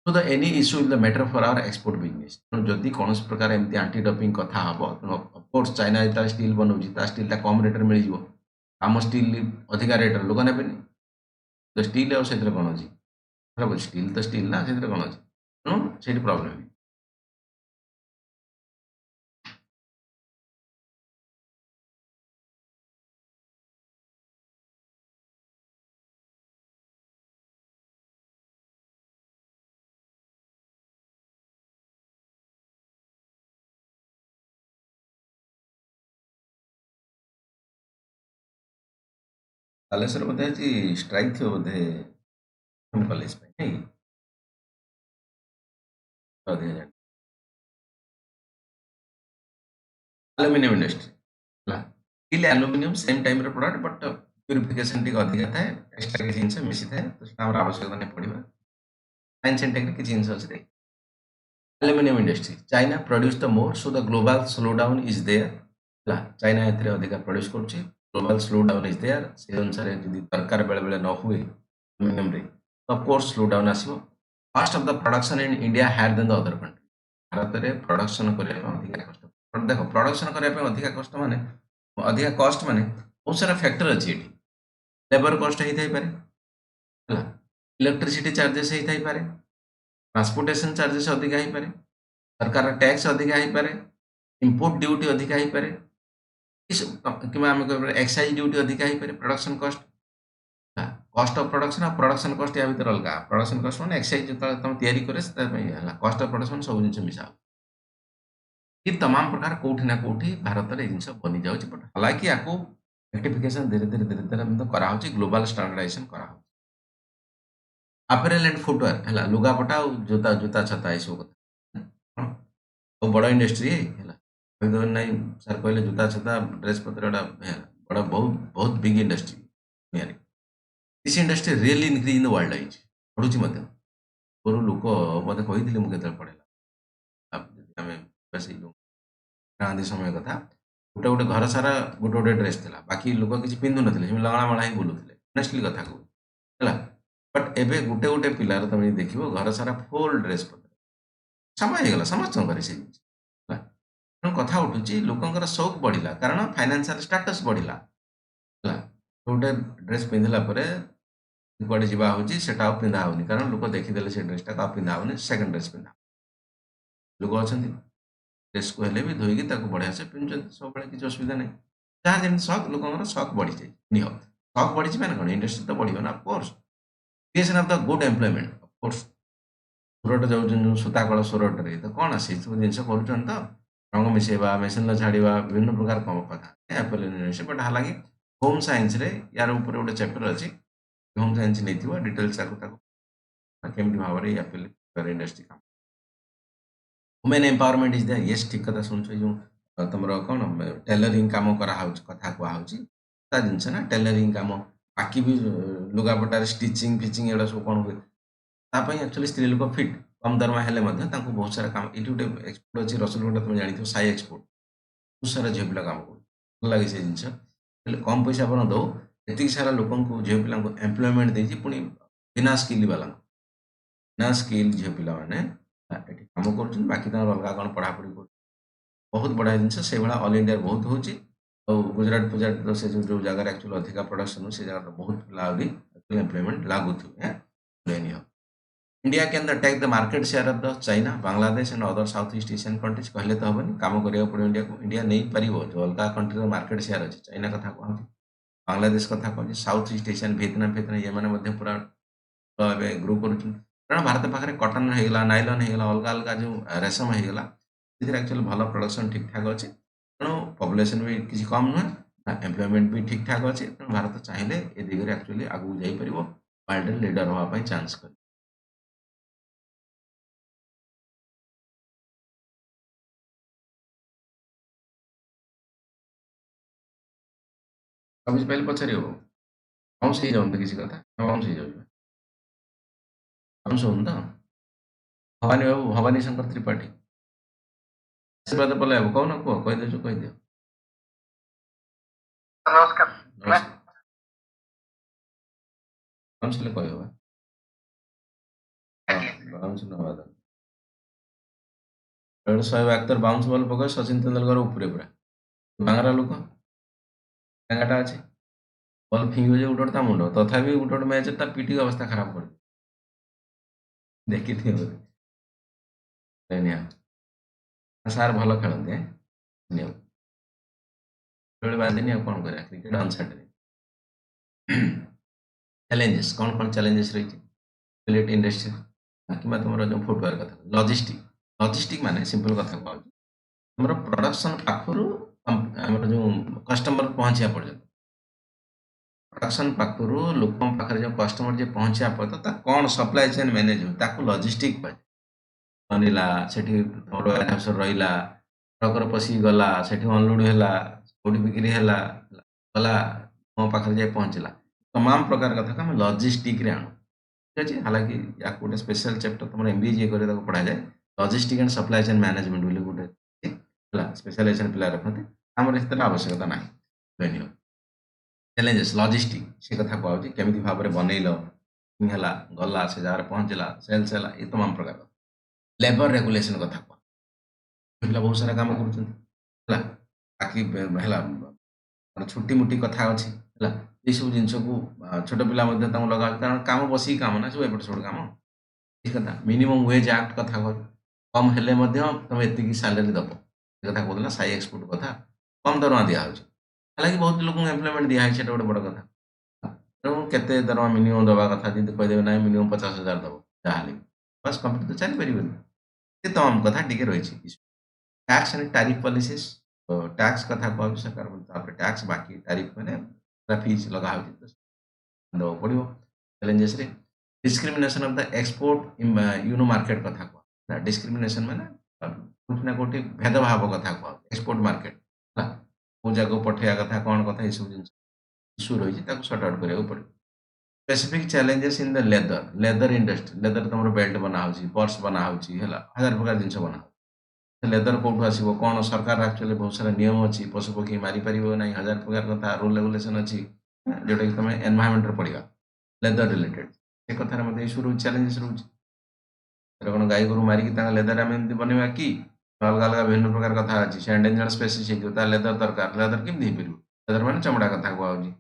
So the any issue will the matter for our export business। ତେଣୁ ଯଦି କୌଣସି ପ୍ରକାର ଏମିତି ଆଣ୍ଟି ଡମ୍ପିଂ କଥା ହବ, ତେଣୁ ଅଫକୋର୍ସ ଚାଇନା ଯେତେବେଳେ ଷ୍ଟିଲ୍ ବନଉଛି ତା ଷ୍ଟିଲ୍‌ଟା କମ୍ ରେଟ୍‌ରେ ମିଳିଯିବ। ଆମ ଷ୍ଟିଲ୍ ଅଧିକା ରେଟ୍‌ରେ ଲୋକ ନେବେନି। ତ ଷ୍ଟିଲ୍ ଆଉ ସେଥିରେ କଣ ଅଛି? ଖରାପ ଅଛି। ଷ୍ଟିଲ୍ ତ ଷ୍ଟିଲ୍ ନା ସେଥିରେ କଣ ଅଛି? ତେଣୁ ସେଇଠି ପ୍ରୋବ୍ଲେମ୍। ବାଲେଶ୍ୱର ବୋଧେ ଆଜି ଷ୍ଟ୍ରାଇକ୍ ଥିବ ବୋଧେ କଲେଜ ପାଇଁ ନାଇଁ କି? ଅଧିକା ଜାଣିନି। ଆଲୁମିନିୟମ ଇଣ୍ଡଷ୍ଟ୍ରି ହେଲା। ଷ୍ଟିଲ୍ ଆଲୁମିନିୟମ ସେମ୍ ଟାଇପ୍‌ର ପ୍ରଡକ୍ଟ ବଟ୍ ପ୍ୟୁରିଫିକେସନ୍ ଟିକେ ଅଧିକା ଥାଏ। ଏକ୍ସଟ୍ରା କିଛି ଜିନିଷ ମିଶିଥାଏ। ତ ସେଟା ଆମର ଆବଶ୍ୟକତା ନାହିଁ ପଡ଼ିବା। ସାଇନ୍ସ ଆଣ୍ଡ ଟେକ୍‌ରେ କିଛି ଜିନିଷ ଅଛି ଦେଖ। Aluminium industry China produce the more so the global slowdown is there ହେଲା। ଚାଇନା ଏଥିରେ ଅଧିକା ପ୍ରଡ୍ୟୁସ୍ କରୁଛି। Global slowdown is there. ସେ ଅନୁସାରେ ଯଦି ଦରକାର ବେଳେବେଳେ ନ ହୁଏ ଆଲୁମିନିୟମରେ ତ ଅଫକୋର୍ସ ସ୍ଲୋଡାଉନ୍ ଆସିବ। Cost of the production in India higher than the other country. ଭାରତରେ ପ୍ରଡକ୍ସନ୍ କରିବା ପାଇଁ ଅଧିକା କଷ୍ଟ। ଦେଖ ପ୍ରଡକ୍ସନ୍ କରିବା ପାଇଁ ଅଧିକା କଷ୍ଟ ମାନେ ଅଧିକା କଷ୍ଟ ମାନେ ବହୁତ ସାରା ଫ୍ୟାକ୍ଟର ଅଛି ଏଠି। ଲେବର କଷ୍ଟ ହେଇଥାଇପାରେ ହେଲା। ଇଲେକ୍ଟ୍ରିସିଟି ଚାର୍ଜେସ୍ ହେଇଥାଇପାରେ। ଟ୍ରାନ୍ସପୋର୍ଟେସନ୍ ଚାର୍ଜେସ୍ ଅଧିକା ହେଇପାରେ। ସରକାରର ଟ୍ୟାକ୍ସ ଅଧିକା ହେଇପାରେ। ଇମ୍ପୋର୍ଟ ଡ୍ୟୁଟି ଅଧିକା ହେଇପାରେ। ଏସବୁ କିମ୍ବା ଆମେ କହିପାରିବା ଏକ୍ସାଇଜ୍ ଡ୍ୟୁଟି ଅଧିକା ହେଇପାରେ ପ୍ରଡକ୍ସନ୍ କଷ୍ଟ। କଷ୍ଟ ଅଫ୍ ପ୍ରଡକ୍ସନ୍ ଆଉ ପ୍ରଡକ୍ସନ୍ କଷ୍ଟ ୟା ଭିତରେ ଅଲଗା। ପ୍ରଡକ୍ସନ୍ କଷ୍ଟ ମାନେ ଏକ୍ସାଇଜ୍ ଯେତେବେଳେ ତମେ ତିଆରି କରେ ତା ପାଇଁ ହେଲା। କଷ୍ଟ ଅଫ୍ ପ୍ରଡକ୍ସନ୍ ସବୁ ଜିନିଷ ମିଶା ହବ। ये तमाम प्रकार कोଉଠି ନା କୋଉଠି ଭାରତରେ ଏଇ ଜିନିଷ ବନି ଯାଉଛି ବଟ୍ ହାଲାକି ୟାକୁ ରେକ୍ଟିଫିକେସନ୍ ଧୀରେ ଧୀରେ ଏମିତି କରାହଉଛି ଗ୍ଲୋବାଲ୍ ଷ୍ଟାଣ୍ଡାର୍ଡାଇଜେସନ୍ କରାହଉଛି। ଆପେରେଲ୍ ଆଣ୍ଡ ଫୁଟୱେୟାର ହେଲା ଲୁଗାପଟା ଆଉ ଜୋତା ଛତା ଏସବୁ କଥା। କଣ ଆଉ ବଡ଼ ଇଣ୍ଡଷ୍ଟ୍ରି ହେଲା। କହିଦେବେନି ନାଇଁ ସାର୍ କହିଲେ ଜୋତା ଛତା ଡ୍ରେସ୍ ପତ୍ର ଏଟା ବଡ଼ ବହୁତ ବିଗ୍ ଇଣ୍ଡଷ୍ଟ୍ରି ଦୁନିଆରେ। This industry really increase in the world eyes ବଢ଼ୁଛି ମଧ୍ୟ। ପୂର୍ବରୁ ଲୋକ ମୋତେ କହିଥିଲେ ମୁଁ କେତେବେଳେ ପଢ଼ିଲା ଯଦି ଆମେ ସେଇ ଯୋଉ ଗାନ୍ଧୀ ସମୟ କଥା ଗୋଟେ ଘର ସାରା ଗୋଟେ ଡ୍ରେସ୍ ଥିଲା ବାକି ଲୋକ କିଛି ପିନ୍ଧୁନଥିଲେ ସେମିତି ଲଙ୍ଗଳା ହେଇ ବୁଲୁଥିଲେ ଅନେଷ୍ଟଲି କଥା କହୁଛି ହେଲା। ବଟ୍ ଏବେ ଗୋଟେ ପିଲାର ତମେ ଯଦି ଦେଖିବ ଘର ସାରା ଫୁଲ୍ ଡ୍ରେସ୍ ପତ୍ର ସମୟ ହେଇଗଲା ସମସ୍ତଙ୍କ ଘରେ ସେଇ ଜିନିଷ ହେଲା। ତେଣୁ କଥା ଉଠୁଛି ଲୋକଙ୍କର ସଉକ ବଢ଼ିଲା କାରଣ ଫାଇନାନ୍ସିଆଲ ଷ୍ଟାଟସ୍ ବଢ଼ିଲା ହେଲା। ଗୋଟେ ଡ୍ରେସ୍ ପିନ୍ଧିଲା ପରେ କୁଆଡ଼େ ଯିବା ହଉଛି ସେଟା ଆଉ ପିନ୍ଧା ହଉନି କାରଣ ଲୋକ ଦେଖିଦେଲେ ସେ ଡ୍ରେସ୍‌ଟାକୁ ଆଉ ପିନ୍ଧା ହଉନି ସେକେଣ୍ଡ ଡ୍ରେସ୍ ପିନ୍ଧା ଲୋକ ଅଛନ୍ତି ଡ୍ରେସ୍‌କୁ ହେଲେ ବି ଧୋଇକି ତାକୁ ବଢ଼ିଆ ସେ ପିନ୍ଧୁଛନ୍ତି ସବୁବେଳେ କିଛି ଅସୁବିଧା ନାହିଁ। ଯାହାର ଯେମିତି ସକ୍ ଲୋକଙ୍କର ସକ୍ ବଢ଼ିଯାଇଛି ନିଅ ସକ୍ ବଢ଼ିଛି ମାନେ କଣ ଇଣ୍ଡଷ୍ଟ୍ରି ତ ବଢ଼ିବ ନା of course. Creation of the good employment of course. Surat ଯାଉଛନ୍ତି ଯୋଉ ସୂତା କଳ ସୁରଟରେ ତ କଣ ସେଇ ସବୁ ଜିନିଷ କରୁଛନ୍ତି ତ ରଙ୍ଗ ମିଶେଇବା ମେସିନ୍‌ରେ ଛାଡ଼ିବା ବିଭିନ୍ନ ପ୍ରକାର କଥା ଆପଲ୍ ୟୁନିଭର୍ସିଟି ବଟ୍ ହାଲାକି ହୋମ୍ ସାଇନ୍ସରେ ୟାର ଉପରେ ଗୋଟେ ଚାପ୍ଟର ଅଛି। ହୋମ୍ ସାଇନ୍ସ ନେଇଥିବ ଡିଟେଲ୍ସ ତାକୁ କେମିତି ଭାବରେ ଏଇ ଆପଲ୍ ଇଣ୍ଡଷ୍ଟ୍ରି କାମ women empowerment is there yes ଠିକ୍ କଥା ଶୁଣୁଛ। ଏଇ ଯୋଉ ତମର କଣ ଟେଲରିଂ କାମ କରାହଉଛି କଥା କୁହାହଉଛି ତା ଜିନିଷ ନା ଟେଲରିଂ କାମ ବାକି ବି ଲୁଗାପଟାରେ ଷ୍ଟିଚିଂ ଫିଚିଂ ଏଗୁଡ଼ା ସବୁ କଣ ହୁଏ ତା ପାଇଁ ଆକ୍ଚୁଆଲି ସ୍ତ୍ରୀ ଲୋକ ଫିଟ୍ କମ୍ ଦରମା ହେଲେ ମଧ୍ୟ ତାଙ୍କୁ ବହୁତ ସାରା କାମ ଏଇଠି ଗୋଟେ ଏକ୍ସପୋର୍ଟ ଅଛି ରସୁଲଗଡ଼ ତମେ ଜାଣିଥିବ ସାଇ ଏକ୍ସପୋର୍ଟ ବହୁତ ସାରା ଝିଅ ପିଲା କାମ କରୁଛନ୍ତି ଭଲ ଲାଗେ ସେ ଜିନିଷ ହେଲେ କମ୍ ପଇସା ଆପଣ ଦଉ ଏତିକି ସାରା ଲୋକଙ୍କୁ ଝିଅ ପିଲାଙ୍କୁ ଏମ୍ପ୍ଲୟମେଣ୍ଟ ଦେଇଛି ପୁଣି ବିନା ସ୍କିଲ୍ ବାଲାଙ୍କୁ ବିନା ସ୍କିଲ୍ ଝିଅ ପିଲାମାନେ ଏଠି କାମ କରୁଛନ୍ତି ବାକି ତାଙ୍କର ଅଲଗା କଣ ପଢ଼ାପଢ଼ି କରୁଛନ୍ତି ବହୁତ ବଢ଼ିଆ ଜିନିଷ ସେଇଭଳିଆ ଅଲ୍ ଇଣ୍ଡିଆରେ ବହୁତ ହେଉଛି। ଆଉ ଗୁଜରାଟ ଫୁଜରାଟ ସେ ଯୋଉ ଜାଗାରେ ଆକ୍ଚୁଆଲି ଅଧିକା ପ୍ରଡକ୍ସନ୍ ସେ ଜାଗାରେ ବହୁତ ପିଲା ଆହୁରି ଏମ୍ପ୍ଲୟମେଣ୍ଟ ଲାଗୁଥିବେ ପ୍ଲେନ୍ ହବ। India can the take the market share of the China Bangladesh and other south east Asian countries କହିଲେ ତ ହବନି କାମ କରିବାକୁ ପଡ଼ିବ ଇଣ୍ଡିଆକୁ ଇଣ୍ଡିଆ ନେଇପାରିବ ଯୋଉ ଅଲଗା କଣ୍ଟ୍ରିର ମାର୍କେଟ ସେୟାର ଅଛି ଚାଇନା କଥା କହନ୍ତି ବାଂଲାଦେଶ କଥା କହୁଛି ସାଉଥ ଇଷ୍ଟ ଏସିଆନ୍ ଭିଏତନାମ ଏମାନେ ମଧ୍ୟ ପୁରା ଏବେ ଗ୍ରୋ କରୁଛନ୍ତି କାରଣ ଭାରତ ପାଖରେ କଟନ ହେଇଗଲା ନାଇଲନ ହେଇଗଲା ଅଲଗା ଅଲଗା ଯୋଉ ରେଶମ ହେଇଗଲା ସେଥିରେ ଆକ୍ଚୁଆଲି ଭଲ ପ୍ରଡକ୍ସନ୍ ଠିକ୍ ଠାକ୍ ଅଛି। ତେଣୁ ପପୁଲେସନ୍ ବି କିଛି କମ୍ ନୁହେଁ ଏମ୍ପ୍ଲୟମେଣ୍ଟ ବି ଠିକ୍ ଠାକ୍ ଅଛି ତେଣୁ ଭାରତ ଚାହିଁଲେ ଏ ଦିଗରେ ଆକ୍ଚୁଆଲି ଆଗକୁ ଯାଇପାରିବ ୱାର୍ଲଡରେ ଲିଡର ହେବା ପାଇଁ ଚାନ୍ସ କରି ଭାବୁଛି ପାଇଲେ ପଚାରି ହବ ବାଉନ୍ସ ହେଇଯାଉନି ତ କିଛି କଥା ବାଉନ୍ସ ହେଇଯାଉଛି। हम ଶୁଣୁ ତ ଭବାନୀ ବାବୁ ଭବାନୀ ଶଙ୍କର ତ୍ରିପାଠୀ ଆଶୀର୍ବାଦ ପଲେ ବାବୁ କହୁନ କୁହ କହିଦେଉଛୁ କହିଦିଅ ନମସ୍କାର। ନମସ୍କାର କାଉନସିଲ କହିବ ବା ବାଉନ୍ସ ନ ହବା ଦରକାର ଶହେ ଆକ୍ତର ବାଉନ୍ସ ବଲ୍ ପକାଏ ସଚିନ ତେନ୍ଦୁଲକର ଉପରେ ପୁରା ବାଙ୍ଗରା ଲୋକ ଟାଙ୍ଗାଟା ଅଛି ବଲ୍ ଫିଙ୍ଗିବ ଯେ ଗୋଟେ ତା ମୁଣ୍ଡ ତଥାପି ଗୋଟେ ମ୍ୟାଚ୍ ତା ପିଟି ଅବସ୍ଥା ଖରାପ କରିଦିଏ ଦେଖିଥିବେ ବୋଧେ ନିଅ ସାର୍ ଭଲ ଖେଳନ୍ତି ନିଅ ବେଳେ ବାନ୍ଧିନି ଆଉ କ'ଣ କରିବା କ୍ରିକେଟ୍ ଅନସାର୍ଟେନ୍ ଚ୍ୟାଲେଞ୍ଜେସ୍ କ'ଣ ଚ୍ୟାଲେଞ୍ଜେସ୍ ରହିଛି କ୍ରିକେଟ୍ ଇଣ୍ଡଷ୍ଟ୍ରି କିମ୍ବା ତୁମର ଯେଉଁ ଫୁଟୱେୟାର କଥା ଲଜିଷ୍ଟିକ୍ ମାନେ ସିମ୍ପଲ୍ କଥା କହୁଛି ଆମର ପ୍ରଡକ୍ସନ୍ ପାଖରୁ ଆମର ଯେଉଁ କଷ୍ଟମର ପହଞ୍ଚିବା ପର୍ଯ୍ୟନ୍ତ ପ୍ରଡକ୍ସନ୍ ପାଖରୁ ଲୋକଙ୍କ ପାଖରେ ଯେଉଁ କଷ୍ଟମର ଯିଏ ପହଞ୍ଚିବା ପର୍ଯ୍ୟନ୍ତ ତା କ'ଣ ସପ୍ଲାଏ ଚେନ୍ ମ୍ୟାନେଜ ହୁଏ ତାକୁ ଲଜିଷ୍ଟିକ୍ କୁହାଯାଏ ବନିଲା ସେଠି ତମର ୱାରହାଉସରେ ରହିଲା ଟ୍ରକରେ ପଶିକି ଗଲା ସେଠି ଅନଲୋଡ୍ ହେଲା କୋଉଠି ବିକ୍ରି ହେଲା ଗଲା ମୋ ପାଖରେ ଯାଇ ପହଞ୍ଚିଲା ତମାମ ପ୍ରକାର କଥାକୁ ଆମେ ଲଜିଷ୍ଟିକ୍ରେ ଆଣୁ ଠିକ୍ ଅଛି ହାଲାକି ୟାକୁ ଗୋଟେ ସ୍ପେଶାଲ ଚାପ୍ଟର ତମର MBA ଯିଏ କରେ ତାକୁ ପଢ଼ାଯାଏ logistic and supply chain management ବୋଲି ଗୋଟେ ହେଲା ସ୍ପେଶାଲାଇଜେସନ ପିଲା ରଖନ୍ତି ଆମର ଏତେଟା ଆବଶ୍ୟକତା ନାହିଁ ଧନ୍ୟବାଦ ଚ୍ୟାଲେଞ୍ଜେସ୍ ଲଜିଷ୍ଟିକ୍ ସେ କଥା କୁହାଉଛି କେମିତି ଭାବରେ ବନେଇଲ ହେଲା ଗଲା ସେ ଜାଗାରେ ପହଞ୍ଚିଲା ସେଲ୍ସ ହେଲା ଏ ତମାମ ପ୍ରକାର ଲେବର ରେଗୁଲେସନ କଥା କୁହ ପିଲା ବହୁତ ସାରା କାମ କରୁଛନ୍ତି ହେଲା ବାକି ହେଲା ଛୁଟି ମୁଟି କଥା ଅଛି ହେଲା ଏଇସବୁ ଜିନିଷକୁ ଛୋଟ ପିଲା ମଧ୍ୟ ତାଙ୍କୁ ଲଗାଉଛି କାରଣ କାମ ବସିକି କାମ ନା ସବୁ ଏପଟ ସେପଟ କାମ ଠିକ କଥା ମିନିମମ୍ ୱେଜ୍ ଆକ୍ଟ କଥା କହ କମ୍ ହେଲେ ମଧ୍ୟ ତମେ ଏତିକି ସାଲେରୀ ଦବ ଏ କଥା କହୁଥିଲା ସାଇ ଏକ୍ସପୋର୍ଟ କଥା କମ୍ ଦରମା ଦିଆହେଉଛି ହାଲାକି ବହୁତ ଲୋକଙ୍କୁ ଏମ୍ପ୍ଲୟମେଣ୍ଟ ଦିଆହେଇଛି ସେଟା ଗୋଟେ ବଡ଼ କଥା ତେଣୁ କେତେ ଦରମା ମିନିମମ୍ ଦେବା କଥା ଯଦି କହିଦେବେ ନାହିଁ ମିନିମମ୍ 50,000 ଦବ ଯାହାହେଲେ ବାସ୍ କମ୍ପାନୀ ତ ଚାଲିପାରିବନି ଏ ତମାମ କଥା ଟିକେ ରହିଛି टैक्स एंड टैरिफ पॉलिसीज तो टैक्स कथा कहबि सरकार तापर टैक्स बाकी टैरिफ माने फीस लगा होची तो दो पड़िबो चैलेंजेस रे discrimination of the export market कथा कह डिस्क्रिमिनेशन माने कुछ ना कोठी भेदभाव कथा कह एक्सपोर्ट मार्केट ହେଲା କୋଉ ଜାଗାକୁ ପଠେଇବା କଥା କ'ଣ କଥା ଏସବୁ ଜିନିଷ ଇସ୍ୟୁ ରହିଛି ତାକୁ ସର୍ଟ ଆଉଟ୍ କରିବାକୁ ପଡ଼ିବ specific challenges in the leather industry leather ତମର ବେଲ୍ଟ ବନା ହେଉଛି ପର୍ସ ବନା ହେଉଛି ହେଲା ହଜାର ପ୍ରକାର ଜିନିଷ ବନା ଲେଦର କୋଉଠୁ ଆସିବ କ'ଣ ସରକାର ଆକ୍ଚୁଆଲି ବହୁତ ସାରା ନିୟମ ଅଛି ପଶୁ ପକ୍ଷୀ ମାରିପାରିବ ନାହିଁ ହଜାର ପ୍ରକାର କଥା ରୁଲ୍ ରେଗୁଲେସନ୍ ଅଛି ଯେଉଁଟାକି ତମେ ଏନଭାୟରମେଣ୍ଟରେ ପଢ଼ିବା ଲେଦର ରିଲେଟେଡ୍ ସେ କଥାରେ ମଧ୍ୟ ଇସ୍ୟୁ ରହୁଛି ଚ୍ୟାଲେଞ୍ଜେସ୍ ରହୁଛି କ'ଣ ଗାଈ ଗୋରୁ ମାରିକି ତାଙ୍କ ଲେଦର ଆମେ ଏମିତି ବନେଇବା କି ଅଲଗା ଅଲଗା ବିଭିନ୍ନ ପ୍ରକାର କଥା ଅଛି ସେ ଏଣ୍ଡେଞ୍ଜର୍ଡ ସ୍ପେସିସ୍ ହେଇଥିବ ତା ଲେଦର ଦରକାର ଲେଦର କେମିତି ହେଇପାରିବ ଲେଦର ମାନେ ଚମଡ଼ା କଥା କୁହାଯାଉଛି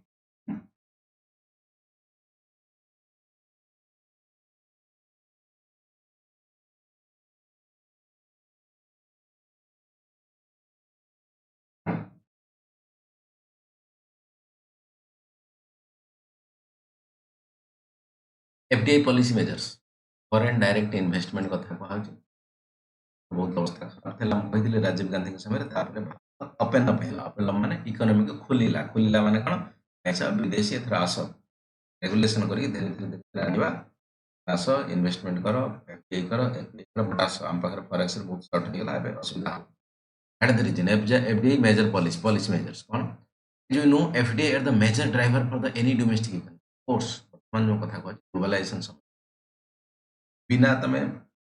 FDI policy measures foreign direct investment कथा कहुଛି ବହୁତ ଅବସ୍ଥା ଖରାପ ଥିଲା ମୁଁ କହିଥିଲି ରାଜୀବ ଗାନ୍ଧୀଙ୍କ ସମୟରେ ତାପରେ ଓପେନ୍ ଅପ୍ ହେଲା ଓପେନ୍ ଅପ୍ ମାନେ ଇକୋନୋମିକୁ ଖୋଲିଲା ମାନେ କ'ଣ ପଇସା ବିଦେଶୀ ଏଥର ଆସ ରେଗୁଲେସନ କରିକି ଧୀରେ ଧୀରେ ଆଣିବା ଆସ ଇନଭେଷ୍ଟମେଣ୍ଟ କର ଏଫଡିଆଇ କର ଏଫଡିଆଇ କର ବଟ୍ ଆସ ଆମ ପାଖରେ ଫରେକ୍ସରେ ବହୁତ ସର୍ଟ ହେଇଗଲା ଏବେ ଅସୁବିଧା ହେବ That is the reason FDI major policy measures କ'ଣ you know FDI are the major driver for the any domestic economy of course ବର୍ତ୍ତମାନ ଯେଉଁ କଥା କହୁଛି ଗ୍ଲୋବାଲାଇଜେସନ ସମୟ ବିନା ତମେ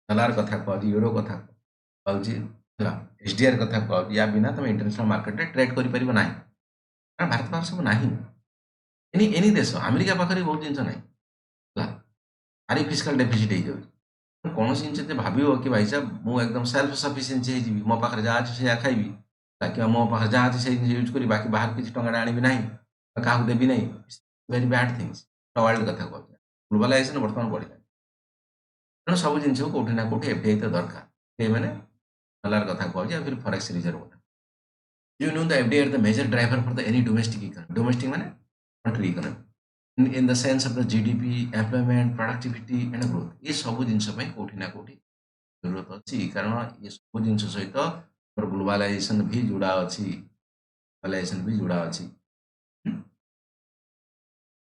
ଡଲାର କଥା କହୁଛି ୟୁରୋ କଥା କହୁଛି ହେଲା SDR କଥା କହୁଛି ୟା ବିନା ତମେ ଇଣ୍ଟରନ୍ୟାସନାଲ ମାର୍କେଟରେ ଟ୍ରେଡ୍ କରିପାରିବ ନାହିଁ କାରଣ ଭାରତ ପାଖରେ ସବୁ ନାହିଁ ଏନି ଦେଶ ଆମେରିକା ପାଖରେ ବହୁତ ଜିନିଷ ନାହିଁ ହେଲା ଭାରି ଫିସ୍କାଲ ଡେଫିସିଟ୍ ହେଇଯାଉଛି କୌଣସି ଜିନିଷ ଯଦି ଭାବିବ କି ଭାଇ ସାହେବ ମୁଁ ଏକଦମ ସେଲ୍ଫ ସଫିସିଏନ୍ସି ହେଇଯିବି ମୋ ପାଖରେ ଯାହା ଅଛି ସେଇଆ ଖାଇବି କିମ୍ବା ମୋ ପାଖରେ ଯାହା ଅଛି ସେଇ ଜିନିଷ ୟୁଜ୍ କରି ବାକି ବାହାରୁ କିଛି ଟଙ୍କାଟା ଆଣିବି ନାହିଁ କାହାକୁ ଦେବି ନାହିଁ ଭେରି ବ୍ୟାଡ୍ ଥିଙ୍ଗସ୍ ୱାର୍ଲଡ କଥା କହୁଛି ଗ୍ଲୋବାଲାଇଜେସନ ବର୍ତ୍ତମାନ ବଢ଼ିଲାଣି ତେଣୁ ସବୁ ଜିନିଷକୁ କୋଉଠି ନା କୋଉଠି ଏଫଡିଆଇ ତ ଦରକାର ଏଫଡିଆଇ ମାନେ ଡଲାର କଥା କହୁଛି ଆଉ ଫିର ଫରେକ୍ସ ରିଜର୍ଭ କଥା you know the FDI are the major driver for the any domestic economy domestic ମାନେ country economy in the sense of the GDP employment productivity and growth ये ସବୁ ଜିନିଷ ପାଇଁ କୋଉଠି ନା କୋଉଠି ଜରୁରତ ଅଛି କାରଣ ଏ ସବୁ ଜିନିଷ ସହିତ ଗ୍ଲୋବାଲାଇଜେସନ ବି ଯୋଡ଼ା ଅଛି ଗ୍ଲୋବାଲାଇଜେସନ ବି ଯୋଡ଼ା ଅଛି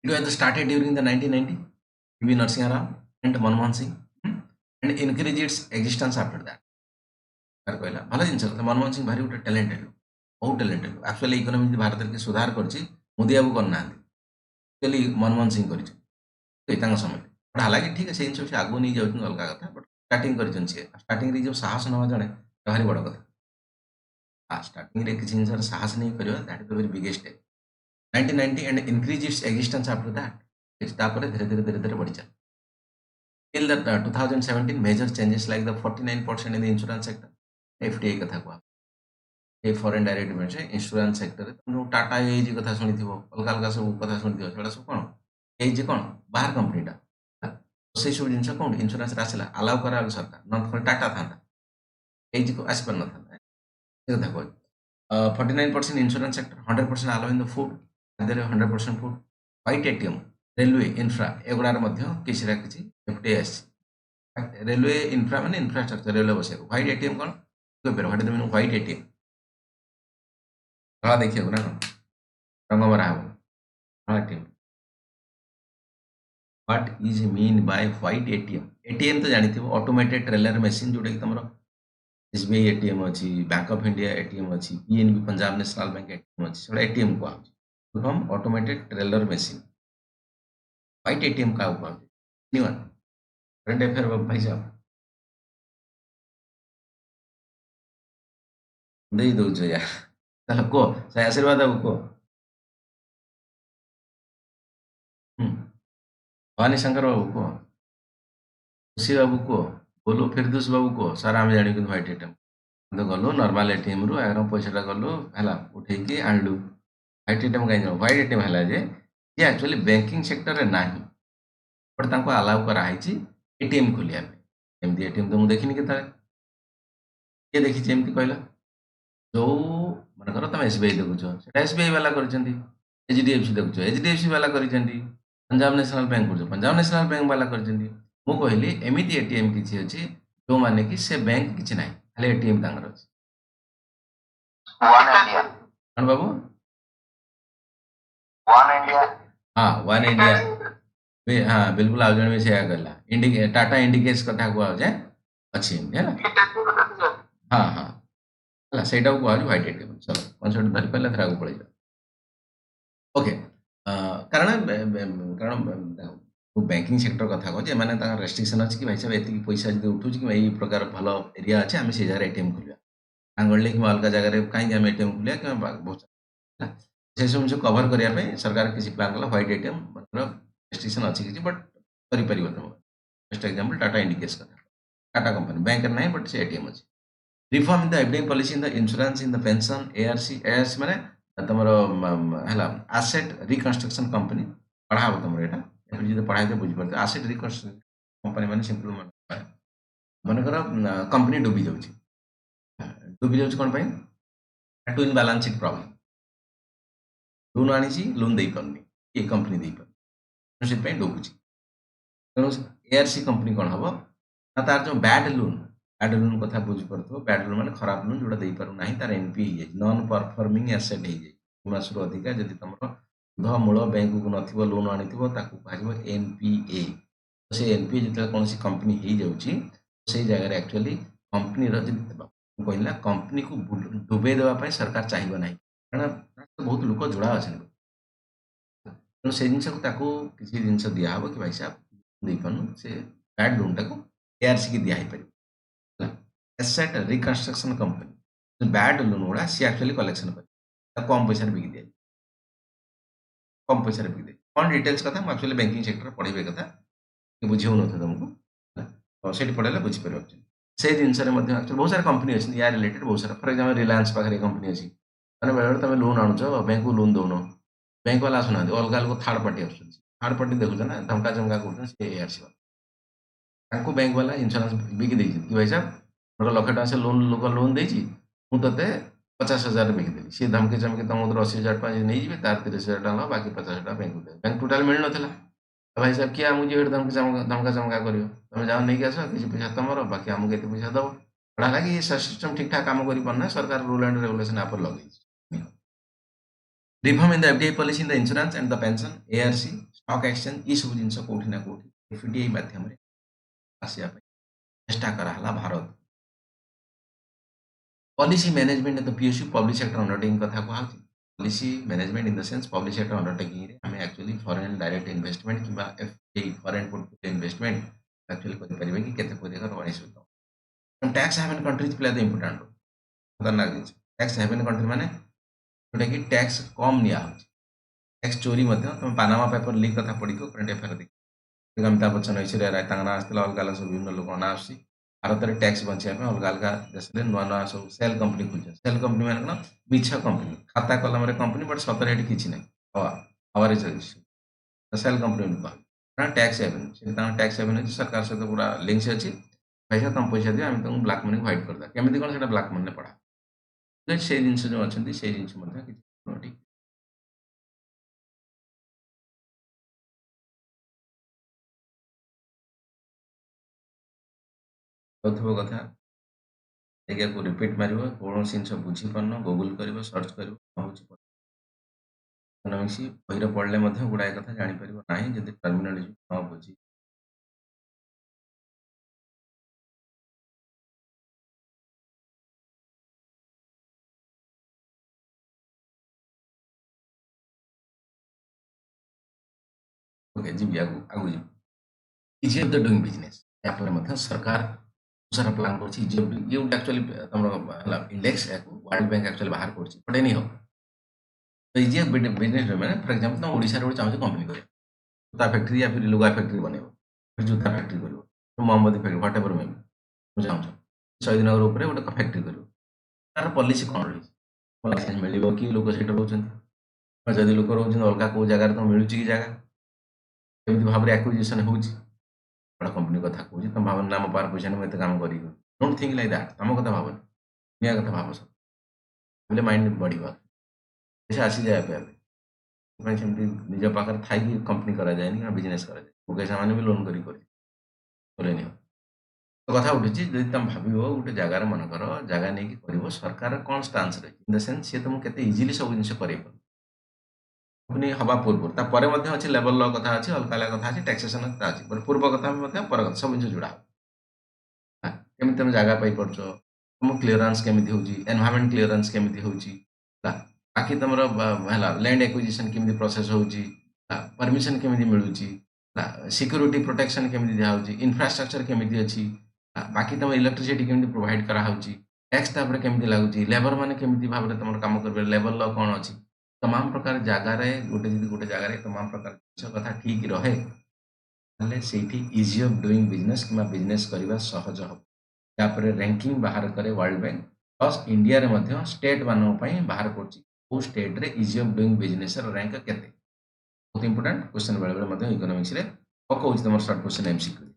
it was started during the 1990 PV Narasimha Rao and Manmohan Singh and increased its existence after that କହିଲା ଭଲ ଜିନିଷ କଥା ମନମୋହନ ସିଂ ଭାରି ଗୋଟେ ଟ୍ୟାଲେଣ୍ଟେଡ୍ ବହୁତ ଟ୍ୟାଲେଣ୍ଟେଡ୍ ଆକ୍ଚୁଆଲି ଇକୋନୋମି ଭାରତରେ କି ସୁଧାର କରିଛି ମୋଦି ବାବୁ କରିନାହାନ୍ତି ଆକ୍ଚୁଆଲି ମନମୋହନ ସିଂ କରିଛନ୍ତି ତାଙ୍କ ସମୟରେ बट हालांकि ठीक है से जिन से आगू नहीं जाऊँ अलग कथा बट स्टार्टिंग कर स्टार्टिंग जो साहस ना जड़े भारी बड़ कथा स्टार्टिंग किसी जिन साहस नहीं कर that is the very biggest 1990 and increase its existence after that तापर धीरे धीरे धीरे धीरे बढ़ी चल till the 2017 major changes like the 49% in the insurance sector FDI कथा को a foreign direct investment insurance sector Tata as कथा शुणी अलग अलग सब कथा शुणी से सब कौन एज कौन बाहर कंपनीटा से सब जिन कौन इंश्योरेंस आसला अलाउ करा सरकार न टाटा था एज को आसपार ना कथा कह 49% insurance sector 100% allow in the food 100% food white ATM railway infra एगुड़ार किसी ना किसी एफडीआई आसी रेलवे इन्फ्रा माने इंफ्रास्ट्रक्चर रेलवे बस व्हाइट एटीएम कौन what is the meaning white ATM धड़ा देखिए ना कौन रंग मरा हम ATM what is mean by white ATM ATM तो जानी ऑटोमेटेड ट्रेलर मशीन जोटा कि तुम एसबीआई एटीएम अच्छी बैंक ऑफ इंडिया एटीएम अच्छी PNB Punjab national bank ATM अच्छी से एटीएम कह from automated teller machine white ATM क्या कह करंट अफेयर भाई साहब दे दौच यार चलो कह से आशीर्वाद बाबू कह भवानी शंकर बाबू कह खुशी बाबू कह बोलो फिरदुस बाबू कह सारा आम जाणी व्हाइट एटीएम तो गलु नॉर्मल एटीएम रु आगर पैसा गलु है उठे आणलु व्हाइट एटीएम कहीं व्हाइट एटीएम है जे ये एक्चुअली बैंकिंग सेक्टर रे नाही बट तांको अलाउ कराई एटीएम खोलिया एमती एटीएम तो मुझे देखनी के किए देखी एमती कहला जो मनकर तुम एसबीआई देखुच एसबीआई वाला कर एचडीएफसी देखुच एचडीएफसी वाला कर पंजाब नेशनल बैंक कर पंजाब नेशनल बैंक वाला कर कहली एमती एटीएम किसी अच्छी जो माने कि से बैंक किसी ना खाली एटीएम तांगर अच्छी कौन बाबू हाँ वन इंडिया हाँ बिल्कुल आज जन भी से कहला टाटा इंडिकेट्स कथा कहुए अच्छी है हाँ हाँ से कहुए व्हाइट एटीएम चलो कनसेप्ट धरी पारे फिर आगे पड़े ओके कारण कारण बैंकिंग सेक्टर कथा कह मैंने रेस्ट्रिक्शन अच्छी कि भाई साहब ये पैसा जो उठू कि यही प्रकार भल एरिया अच्छे आम से जगह एटीएम खोलिया आंगले कि अलग जगह कहीं आम एटीएम खोलिया कि बहुत से सब जिन कभर करने सरकार किसी प्लान कला व्हाइट एटीएम रेस्ट्रिक्शन अच्छी किसी बट कर बेस्ट एग्जांपल टाटा इंडिकेट्स कथा टाटा कंपनी बैंक नहीं बट से एटीएम अच्छी reform in the FDI policy in the insurance in the pension ARC ARC माने तुम है आसेट रिकन्स्ट्रक्शन कंपनी पढ़ाब तुम यहाँ जो पढ़ाई तो बुझीपार आसेट रिकन्स्ट्रक्शन कंपनी मैंने सिंपल मनकर कंपनी डूबी जाऊँगी कौन to in balance sheet problem loan आनी लोन दे पारनी ये कंपनी दे पार से डुबुची तेणु एआरसी कंपनी कौन हम ना तार जो बैड लोन कथा बुझीपार बैड लोन मैंने खराब लोन जोटा दे पारना तार एनपी नॉन परफॉर्मिंग एसेट हो मास अधिका जब तुम सुध मूल बैंक को न लोन आनी कह एनपीए से एनपीए जो कौन कंपनी हो जाऊँगी से जगह एक्चुअली कंपनी कहला कंपनी को डुबे देवाई सरकार चाहिए ना कारण बहुत लोक जोड़ा अच्छे तेणु से जिन किसी जिन दिहब कि भाई साहब दे पार्नु से बैड लोन टाक एआरसी की दिखाई पार asset reconstruction company bad loan गुड़ा सी एक्चुअली कलेक्शन कर कम पैसा बिकी दिए कम पैसा बिकी दिए कौन डिटेल्स कथा मुझे एक्चुअली बैंकिंग सेक्टर पढ़े कथा बुझे न तुमको से पढ़े बुझीपर से जिन बहुत सारा कंपनी अच्छी या रिलेटेड बहुत सारा फॉर एग्जांपल रिलायंस पाखे कंपनी अच्छी मैंने बेले तुम लोन आणुच बैंक को लोन दौन बैंक वाला आसुना अलग अलग थर्ड पार्टी थर्ड पार्टी देखुच ना धमका चमका कर एआरसी वाला बैंक वाला इंश्योरेंस बिकी कि भाई साहब मोर लक्ष टाँग से लोन देती मुझे 50,000 बिकिदेली सी धमकी चमकी तुम 80,000 नहीं तार 30,000 टाँग बाकी 50,000 बैंक को बैंक टोटाल मिल ना भाई साहब किए आमको जो धमका चमका कर तुम जाओ नहीं आस किसी पैसा तुम बाकी आमको ये पैसा दब बड़ा लगे ये सिस्टम ठीक ठाक काम कर सरकार रूल एंड रेगुलेशन आप लगे reform in the FDI policy in the insurance and the pension ARC stock exchange ये सब जिन कौटी ना कौटी एफडीआई माध्यम आसवा चेष्टा कराला Bharat policy management in the PSU public sector undertaking कथा कह policy management in the sense public sector undertaking आम actually foreign direct investment कि ଏଇ ଫରେନ୍ ପୋର୍ଟଫୋଲିଓ ଇନଭେଷ୍ଟମେଣ୍ଟ ଆକ୍ଚୁଆଲି କରିପାରିବେ କି କେତେ କରିବାର ଗଣେଶ tax haven countries play the important role खतरनाक जिनिस टैक्स हेवन कंट्री माने जोटा कि टैक्स कम निया होची टैक्स चोरी तुम पानामा पेपर लीक कथा पढ़ी करंट अफेयर देखिए अमिताभ बच्चन ऐश्वर्या राय ना आसला अलग अलग सब विभिन्न लोक ना आस भारत में टैक्स बचाई अलग अलग देश में नुआ नुआ सब सेल कंपनी खुल सेल कंपनी मान कौन मिछ कंपनी खाता कलम कंपनी बट सतरे किसी ना हवा हवा सेल कंपनी कह टैक्स हेवन से टैक्स हेवन अच्छी सरकार सहित पूरा लिंक्स अच्छी पैसा तुम पैसा दियो आम तुमको ब्लाक मनी ह्वाइट करदा केମିତି कौन से ब्लाक मनी पढ़ा से जिन जो अच्छा से जिन ठीक कौथुब कथा देखिए को रिपीट मार कौन जिन बुझीपार गुगल कर सर्च कर इकोनॉमिक्स बही पढ़ले गुड़ाए कथा जापर ना जब टर्मिनोलॉजी न बुझी ओके जी आगू आगू जी ease of the doing business या सरकार सारा प्लान कर इजी ऑफ ये एक्चुअली तुम इंडेक्स वर्ल्ड बैंक एक्चुअली बाहर कर बट एनी हो तो इजी ऑफ बिजनेस मैंने फॉर एग्जांपल तुम ओडिशा रे चाहूँ कंपनी कर जूता फैक्ट्री या फिर लुगा फैक्ट्री बनइब फिर जूता फैक्ट्री कर Mohammadi factory whatever may be चाहूँ शहीद नगर उपर गोटे फैक्ट्री कर तार पॉलिसी कौन रही लाइसेंस मिल कि लोक से रोच जदि लोक रोच अलग कौ जगार तुम मिलूँ कि जगह केमी भाव में एक्विजिशन हो बड़ा कंपनी कथा कहूँ तुम भाव ना मो पार पैसा नहीं मुझे काम कर डोंट थिंक लाइक दैट तुम कथा भावनी दुनिया कथा भाव सब बोले माइंड बढ़ पैसा आसी जाए सेमती निज पाखे थी कंपनी कराए बिजनेस कराए मुकेश मैंने भी लोन करें तो कथा उठू जब तुम भाव गोटे जगार मनकर जगह नहीं कर सरकार कौन स्टान्स रही इन द सेन्स सी तुमको केते इजिली सब जिन कर कंपनी हवा पूर्व अच्छे लेवल ल कथा अच्छी अलग अलग कथा अच्छी टैक्सेसन कथा अच्छी बट पूर्व कथा पर कथा सब जिन जोड़ा केमी तुम जगह पाई पार्छ तुम क्लीयरेंस केमी हो एनवायरमेंट क्लीयरेंस केमी हो बाकी तुम लैंड एक्विजिशन केमी प्रोसेस हो परमिशन केमी मिलूँ सिक्योरिटी प्रोटेक्शन केमी दिखाई इंफ्रास्ट्रक्चर केमी अच्छी बाकी तुम इलेक्ट्रिसिटी केमी प्रोवाइड कराऊँच टैक्स तापर केमी लगुच लेबर मैंने केमी भाव में तुम कम कर लेबर ल कौन अच्छी तमाम प्रकार जगार गोटे गोटे जगार तमाम प्रकार जिन कथा ठीक रहे से इजी ऑफ डूइंग बिजनेस कि बिजनेस करने सहज हम यापर रैंकिंग बाहर करे वर्ल्ड बैंक प्लस इंडिया रे स्टेट मानी बाहर कर स्टेट रे easy of doing business rank के बहुत इंपोर्टेंट क्वेश्चन बेले बेले इकोनॉमिक्स रे पकाउछि तुम short question MCQ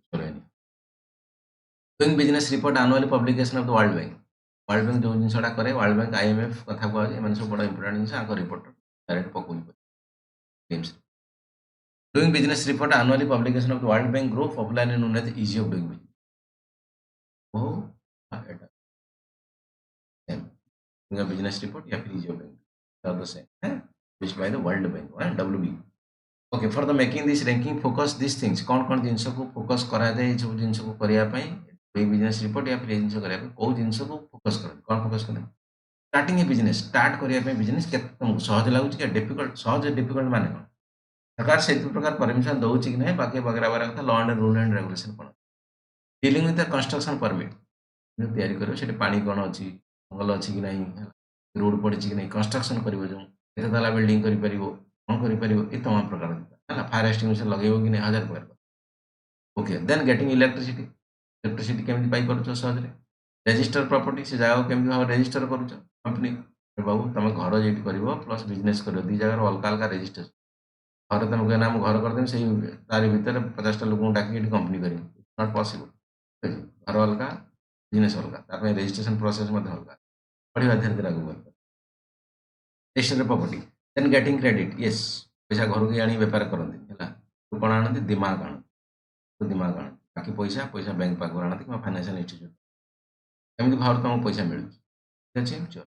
doing business report annual publication of the World bank जो जिनसा करे वर्ल्ड बैंक आईएमएफ कथा कहुए सब बड़ा इंपोर्टेंट जिन रिपोर्ट डायरेक्ट पकाउछि doing business report annually publication of the World Bank group popularly known as ease of doing business वो business report या फिर ease of doing the same published by the World Bank WB okay for the making this ranking focus this things कौन कौन जिन को focus करा जाए सब जिन को करने बिजनेस रिपोर्ट या फिर जिन कौ जिन को फोकस कर कौन फोकस करें स्टार्टिंग ए बिजनेस स्टार्ट करने बिजनेस के तुमको सहज लगुच क्या डिफिकल्ट सहज डिफिकल्ट माने कौन सरकार से प्रकार परमिशन दौर कि ना बाकी वगैरह वगैरह कथा law and rule and regulation कौन dealing with the construction permit तैयारी कर पानी कौन अच्छी जंगल अच्छी कि ना रोड पड़ी कि नहीं कंस्ट्रक्शन कर जो ताला बिल्डिंग कर कौन कर तमाम प्रकार है फायर एक्सटिंग्विशर लगे कि नहीं हजार प्रकार ओके देन गेटिंग इलेक्ट्रिसिटी केमी पाई सहज रेजिस्टर प्रॉपर्टी से जगह केमी भाव रेजिस्टर कर कंपनी बाबू तुम घर जो कर प्लस बिजनेस कर दी जगह अलग अलग रेजिस्ट्रेशन घर तुम कहना मुझे घर करदेवी से तार भितर 50टा लोक डाक कंपनी करें नॉट पॉसिबल घर अलग बिजनेस अलग रेजिस्ट्रेशन प्रोसेस अलग पढ़ा धीरे धीरे आगे register property then getting credit yes पैसा घर को आनी बेपार करते है कौन आनती दिमाग आनती दिमाग आनती बाकी पैसा पैसा बैंक पाक आनती कि फाइनेंशियल इंस्टीट्यूट एमती भाव तुमको पैसा मिलूँ ठीक अच्छे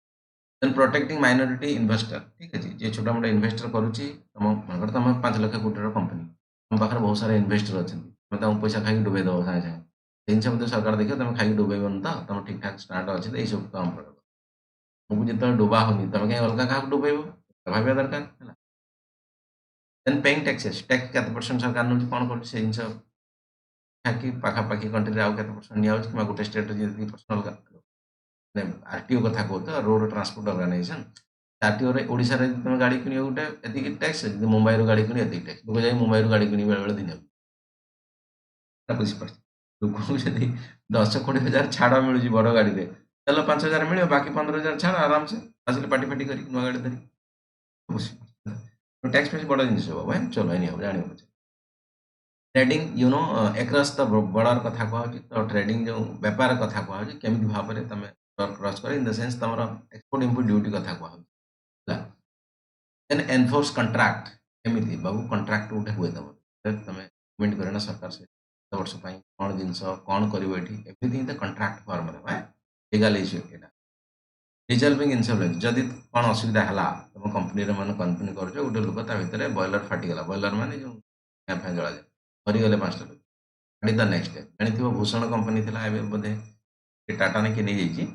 देन प्रोटेक्टिंग माइनॉरिटी इन्वेस्टर ठीक अच्छे जी छोटा मोटा इन्वेस्टर करुच्ची तुम तुम 5 लाख कोटी कंपनी तुम पाखे बहुत सारा इन्वेस्टर अच्छा तुम पैसा खाई डुबे दब सागे सागे जिन सब सरकार देखिए तुम खाई डुबेबन तो तुम ठीक ठाक स्टार्ट अच्छे ये सब काम कर तुमको जो डुबा होनी तुम कहीं अलग क्या डुबेब भाव दरकार है देन पेइंग टैक्सेस टैक्स केते परसेंट सरकार नउची कोन करूची से जिंस कि पाखापाखि कंट्री आउ केते परसेंट निया होची किंवा गोटे स्टेट जे पर्सनल ମାନେ ଆରଟିଓ କଥା କହୁଛ ରୋଡ ଟ୍ରାନ୍ସପୋର୍ଟ ଅର୍ଗାନାଇଜେସନ ଆରଟିଓରେ ଓଡ଼ିଶାରେ ଯଦି ତମେ ଗାଡ଼ି କିଣିବ ଗୋଟେ ଏତିକି ଟ୍ୟାକ୍ସ ଯଦି ମୁମ୍ବାଇରୁ ଗାଡ଼ି କିଣିବ ଏତିକି ଟ୍ୟାକ୍ସ ଲୋକ ଯାଇ ମୁମ୍ବାଇରୁ ଗାଡ଼ି କିଣିବ ବେଳେବେଳେ ଦିନେ ବୁଝିପାରୁଛ ଲୋକଙ୍କୁ ଯଦି 10-20 ହଜାର ଛାଡ଼ ମିଳୁଛି ବଡ଼ ଗାଡ଼ିରେ ତାହେଲେ 5,000 ମିଳିବ ବାକି 15,000 ଛାଡ଼ ଆରାମସେ ଆସିଲେ ପାଟି ଫାଟି କରିକି ନୂଆ ଗାଡ଼ି ଧରି ବୁଝିପାରୁଛ ଟ୍ୟାକ୍ସ ଫ୍ୟାକ୍ସ ବଡ଼ ଜିନିଷ ହବ ଭାଇ ଚलो ଏନି ହବ ଜାଣିବ ପଛେ trading you know across the border कथा कहूँ तो ट्रेडिंग जो व्यापार कथा कहूँ केमी भाव में तुम क्रॉस कर इन द सेंस तुम एक्सपोर्ट इम्पोर्ट ड्यूटी कथा कहूँ देन एनफोर्स कंट्राक्ट केमी बाबू कंट्राक्ट गोटे हुए तुम तुम पेमेंट करे सरकार से वर्ष कौन जिन कौन कर everything the contract form legal issue यहाँ रिजल्विंग इन्स्योरेंस जदि कौन असुविधा है तुम कंपनी मान कंपनी कर गोटे लोक भितर बॉयलर फाटीगला बॉयलर मान जो फैं जला जाए मरीगले 5टा लोक द नेक्स्ट डे जानी भूषण कंपनी थी बोधे टाटा ने किए नहीं जाइए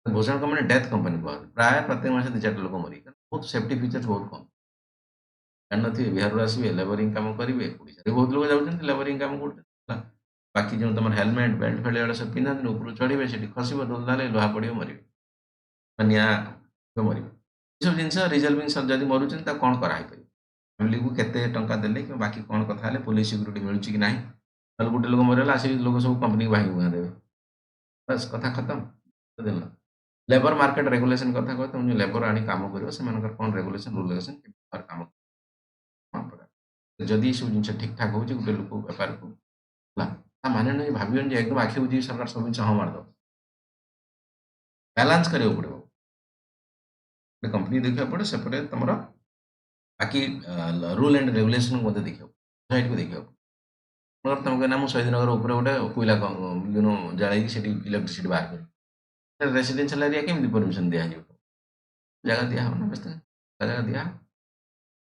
भूषण कंपनी डेथ कंपनी कह प्राय प्रत्येक मास 2-4 लोक मरी बहुत सेफ्टी फीचर्स बहुत कम जानते बिहार आसवे लेबरिंग कम करेंगे ओडिशा बहुत लोग जाऊँ लेबरिंग कम कर बाकी जो तुम हेलमेट बेल्ट फेल्ट एड़ा सब पिंधा ऊपर चढ़े से खसब डोलदाले लुहा पड़े मरवे निआ मर सब जिन रिजल्विंग जब मरुच्च कौन कराई फैमिली को केते टंका देले कि बाकी कौन कथा पुलिस सिक्यूरीटी मिलूँ कि ना गोटे लोक मरला आस लोक सब कंपनी भाई भुआ देवे बस कथा खत्म लेबर मार्केट रेगुलेशन कथा कह तुम जो लेबर आनी काम कर कौन रेगुलेशन रूलेसन काम जदि सब जिन ठीक ठाक हो गोटे लोक बेपार को माने नहीं भाव एकदम आखि बुझी सरकार सब जिन हाँ मारद बैलेंस करा पड़ो कंपनी देखा पड़े सेपटे तुम बाकी रूल एंड रेगुलेशन को देखा सोसाइटी को देखा मतलब तुम कहना मुझे शहीद नगर ऊपर गोटे कोईला यूनो जाई इलेक्ट्रिसिटी बाहर कर रेसिडेंशियल एरिया केमी परमिशन दिया जगह दिया ना बेस्ट जगह दिया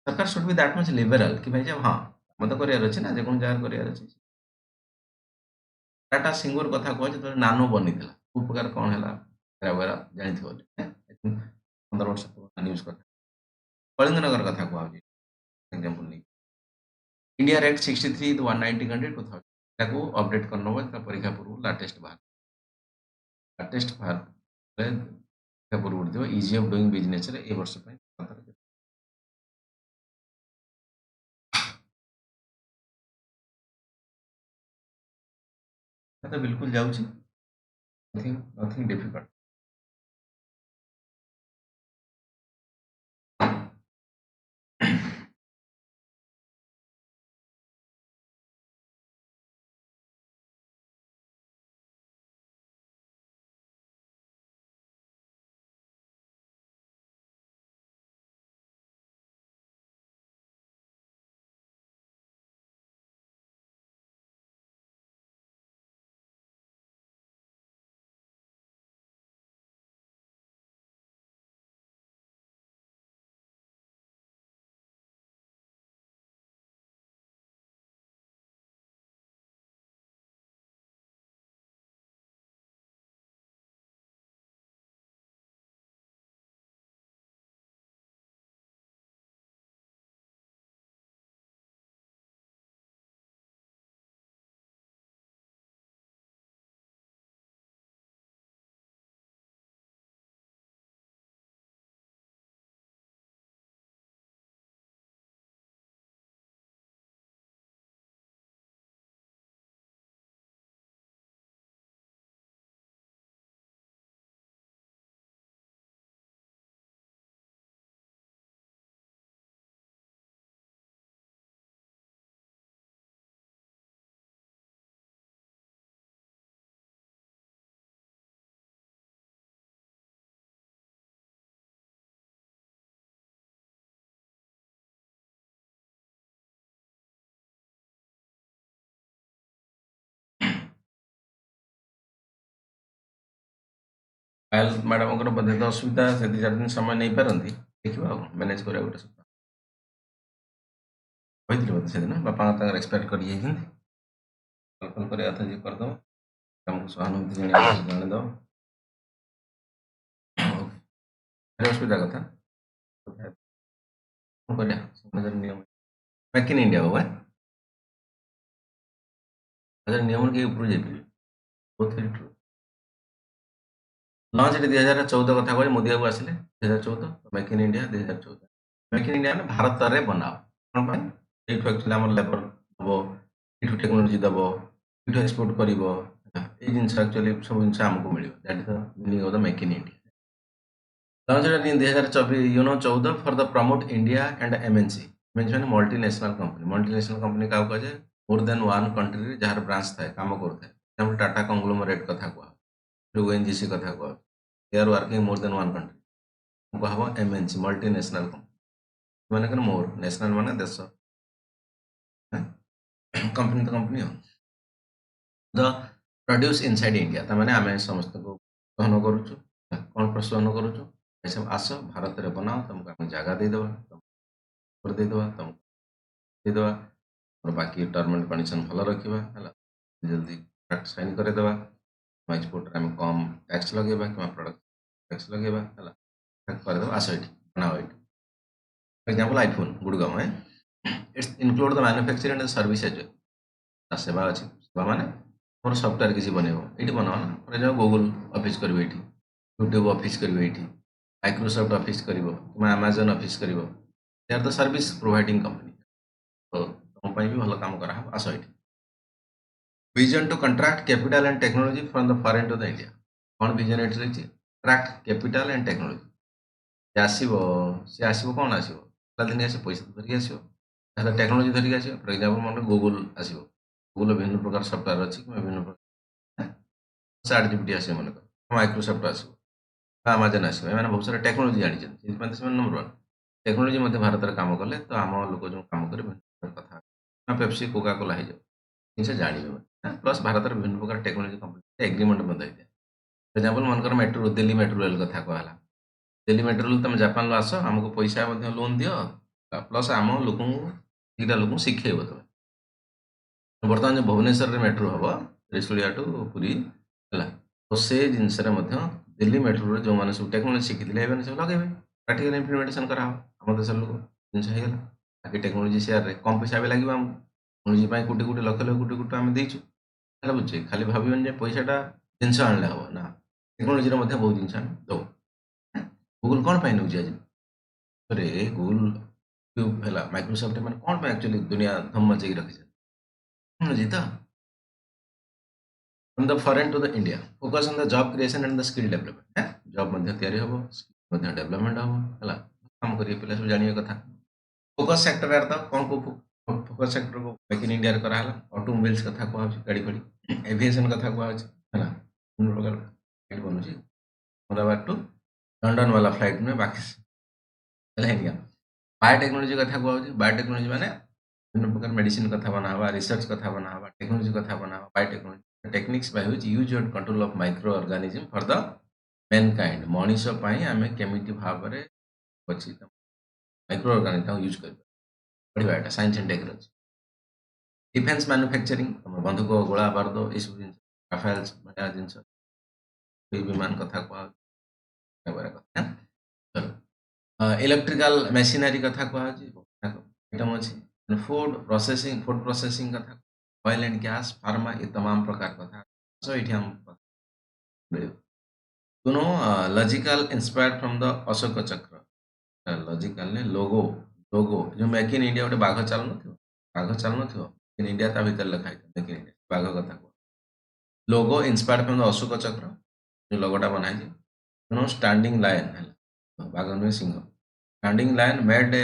सरकार should be that much liberal कि भाई जब हाँ मत करार अच्छे ना जो जगह करार अच्छे टाटा सिंगूर कथा कह जो नानो बनी कोई प्रकार कौन है वगैरह जानी 15 वर्ष न्यूज कथा कलिंगनगर कथा कह एग्जांपल नहीं इंडिया रेट 63 190 कंट्री 2000 को अपडेट करना परीक्षा पूर्व लाटेस्ट परीक्षा पूर्व दिव इजी ऑफ डूइंग बिजनेस रे ए वर्ष तो बिल्कुल जाऊँगी नथिंग डिफिकल्ट मैडम बोधे तो असुविधा से 2-4 दिन समय नहीं पारती देखा मैनेज करा गोटे सप्ताह कहते बोधे से दिन बापा एक्सपायर कर कल कर करदे आमको सहानुभूति जानेद असुविधा कथा कौन कर नियम मेक इन इंडिया होगा अगर नियम के ऊपर जाइए बहुत ट्रू लॉन्च 2014 कथा कह मोदी बाबू आसिले 2014 make in India 2014 make in India Bharat रे बनाओ कौन पाई एठू एक्चुअली हमर लेबर दबो एठू टेक्नोलॉजी दबो एठू एक्सपोर्ट करिवो ए जिंस एक्चुअली सब जिंस हमको मिलियो that is the meaning of the make in India launch in 2024 14 for the promote India and MNC mention multinational company का कहे मोर than one country jar branch थाए काम करता है टाटा कंग्लोमरेट कथा कह ओएनजीसी कथा कह they are working more than one country कह एमएनसी मल्टीनेशनल कंपनी माने मोर नेशनल माने देश कंपनी तो कंपनी हो द प्रोड्यूस इनसाइड इंडिया तार माने आमे समस्त को ग्रहण करूछु कौन प्रश्न करूछु सब आस भारत रे बनाओ तुमको आम जगह देदेबा तुमको देदेबा तुमको देदेबा और बाकी टर्म एंड कंडीशन भल रखा है जल्दी कॉन्ट्रैक्ट साइन करदेबा एक्सपोर्ट आम कम टैक्स लगेबा कि प्रोडक्ट टैक्स लगेबा है करदेबा आस ये बनाओ ये एग्जांपल आईफोन गुड़गांव है it's include the manufacturing and service as सेवा अच्छी सेवा माने मोर सॉफ्टवेयर किसी बनइबो ये बनाओ ना फॉर एग्जांपल गूगल ऑफिस करिवो ये यूट्यूब ऑफिस करिवो ये माइक्रोसॉफ्ट ऑफिस करिवो कि अमेजन ऑफिस करिवो they are the service providing company तो तुम भी भल काम करा आस ये vision to contract capital and technology from the foreign to the India कौन विजन ये रही ट्रैक्ट कैपिटल एंड टेक्नोलॉजी सी आसो कौन आसो दिन आस पैसा धरिक आसो टेक्नोलॉजी धरिक आस फॉर एग्जांपल मन गूगल आसो गूगल विभिन्न प्रकार सॉफ्टवेयर अच्छी विभिन्न प्रकार चैट जीपीटी आस मन माइक्रोसॉफ्ट आसो अमेजन आसो एम बहुत सारा टेक्नोलॉजी जानी नंबर वन टेक्नोलॉजी भारत में काम कले तो आम लोक जो काम करेंगे कथा पेप्सी कोका कोला हो जिन जानवे प्लस भारत में विभिन्न प्रकार टेक्नोलॉजी कंपनी एग्रीमेंट होता है एग्जांपल मनकर मेट्रो दिल्ली मेट्रो रेल कथा कहला दिल्ली मेट्रो रेल तुम जापान आस आमको पैसा लोन दियो प्लस आम लोक दुटा लोक शिखेब तुम बर्तमान जो भुवनेश्वर मेट्रो हम त्रिशूलिया टू पुरी है तो से जिनस दिल्ली मेट्रो जो मैंने सब टेक्नोलॉजी शिखी सब लगे प्राक्टिकल इम्प्लीमेंटेशन करा आम देश लोक जिन बाकी टेक्नोलॉजी सेयार कम पैसा भी लगे टेक्नोलॉजी कोटी कोटी लक्ष लक्ष कोटी कोटी आम देचु बुझे खाली भावन पैसाटा जिनस आने हम ना टेक्नोलॉजी बहुत जिन दो गूगल कौन पाई नौजी आज अरे गूगल ट्यूब है माइक्रोसॉफ्ट मैंने कौन एक्चुअली दुनिया धम मचेक रखी टेक्नोलॉजी तो from the foreign to the India focus on the job creation and the skill development job तैयारी हम स्किल डेवलपमेंट हम है काम करिए पिला सब जानिए कथा फोकस सेक्टर यार तो कौन को फोकस सेक्टर को मेक इन इंडिया कराला ऑटोमोबाइल्स कथा कह गाड़ी फाड़ी एविएशन कथा कह है विभिन्न प्रकार फ्लाइट बनूँ अहमदाबाद टू लंडन वाला फ्लाइट में बाकी है बायोटेक्नोलॉजी कथा कह बायोटेक्नोलॉजी माने विभिन्न प्रकार मेडिसिन कथा बनावा रिसर्च कथा बनावा टेक्नोलॉजी कथा बनावा biotechnology techniques by which use and control of micro organism for the Mankind Manish पई आमे केमिति भाव रे अछि माइक्रो ऑर्गेनिज्म यूज कर पढ़िबा एटा science and technology defence manufacturing बंदूक गोला बारूद ए सब जिन राफेल्स बढ़िया जिन विमान कथा कह इलेक्ट्रिकल मशीनरी कथा कह आइटम अच्छी फूड प्रोसेसिंग कथा ऑयल एंड गैस फार्मा ये तमाम प्रकार कथा सो ये दोनों logical inspired from the Ashok चक्र लॉजिकल ने लोगो लोगो जो मेक इन इंडिया गोटे बाघ चाल न इन इंडिया ता भीतर लिखा है मेक इन इंडिया बाघ कथा लोगो इंस्पायर्ड फ्रॉम द अशोक चक्र जो लोगोटा बनाई दोनों स्टैंडिंग लायन है बाघ नुहे सिंह स्टैंडिंग लाइन मेड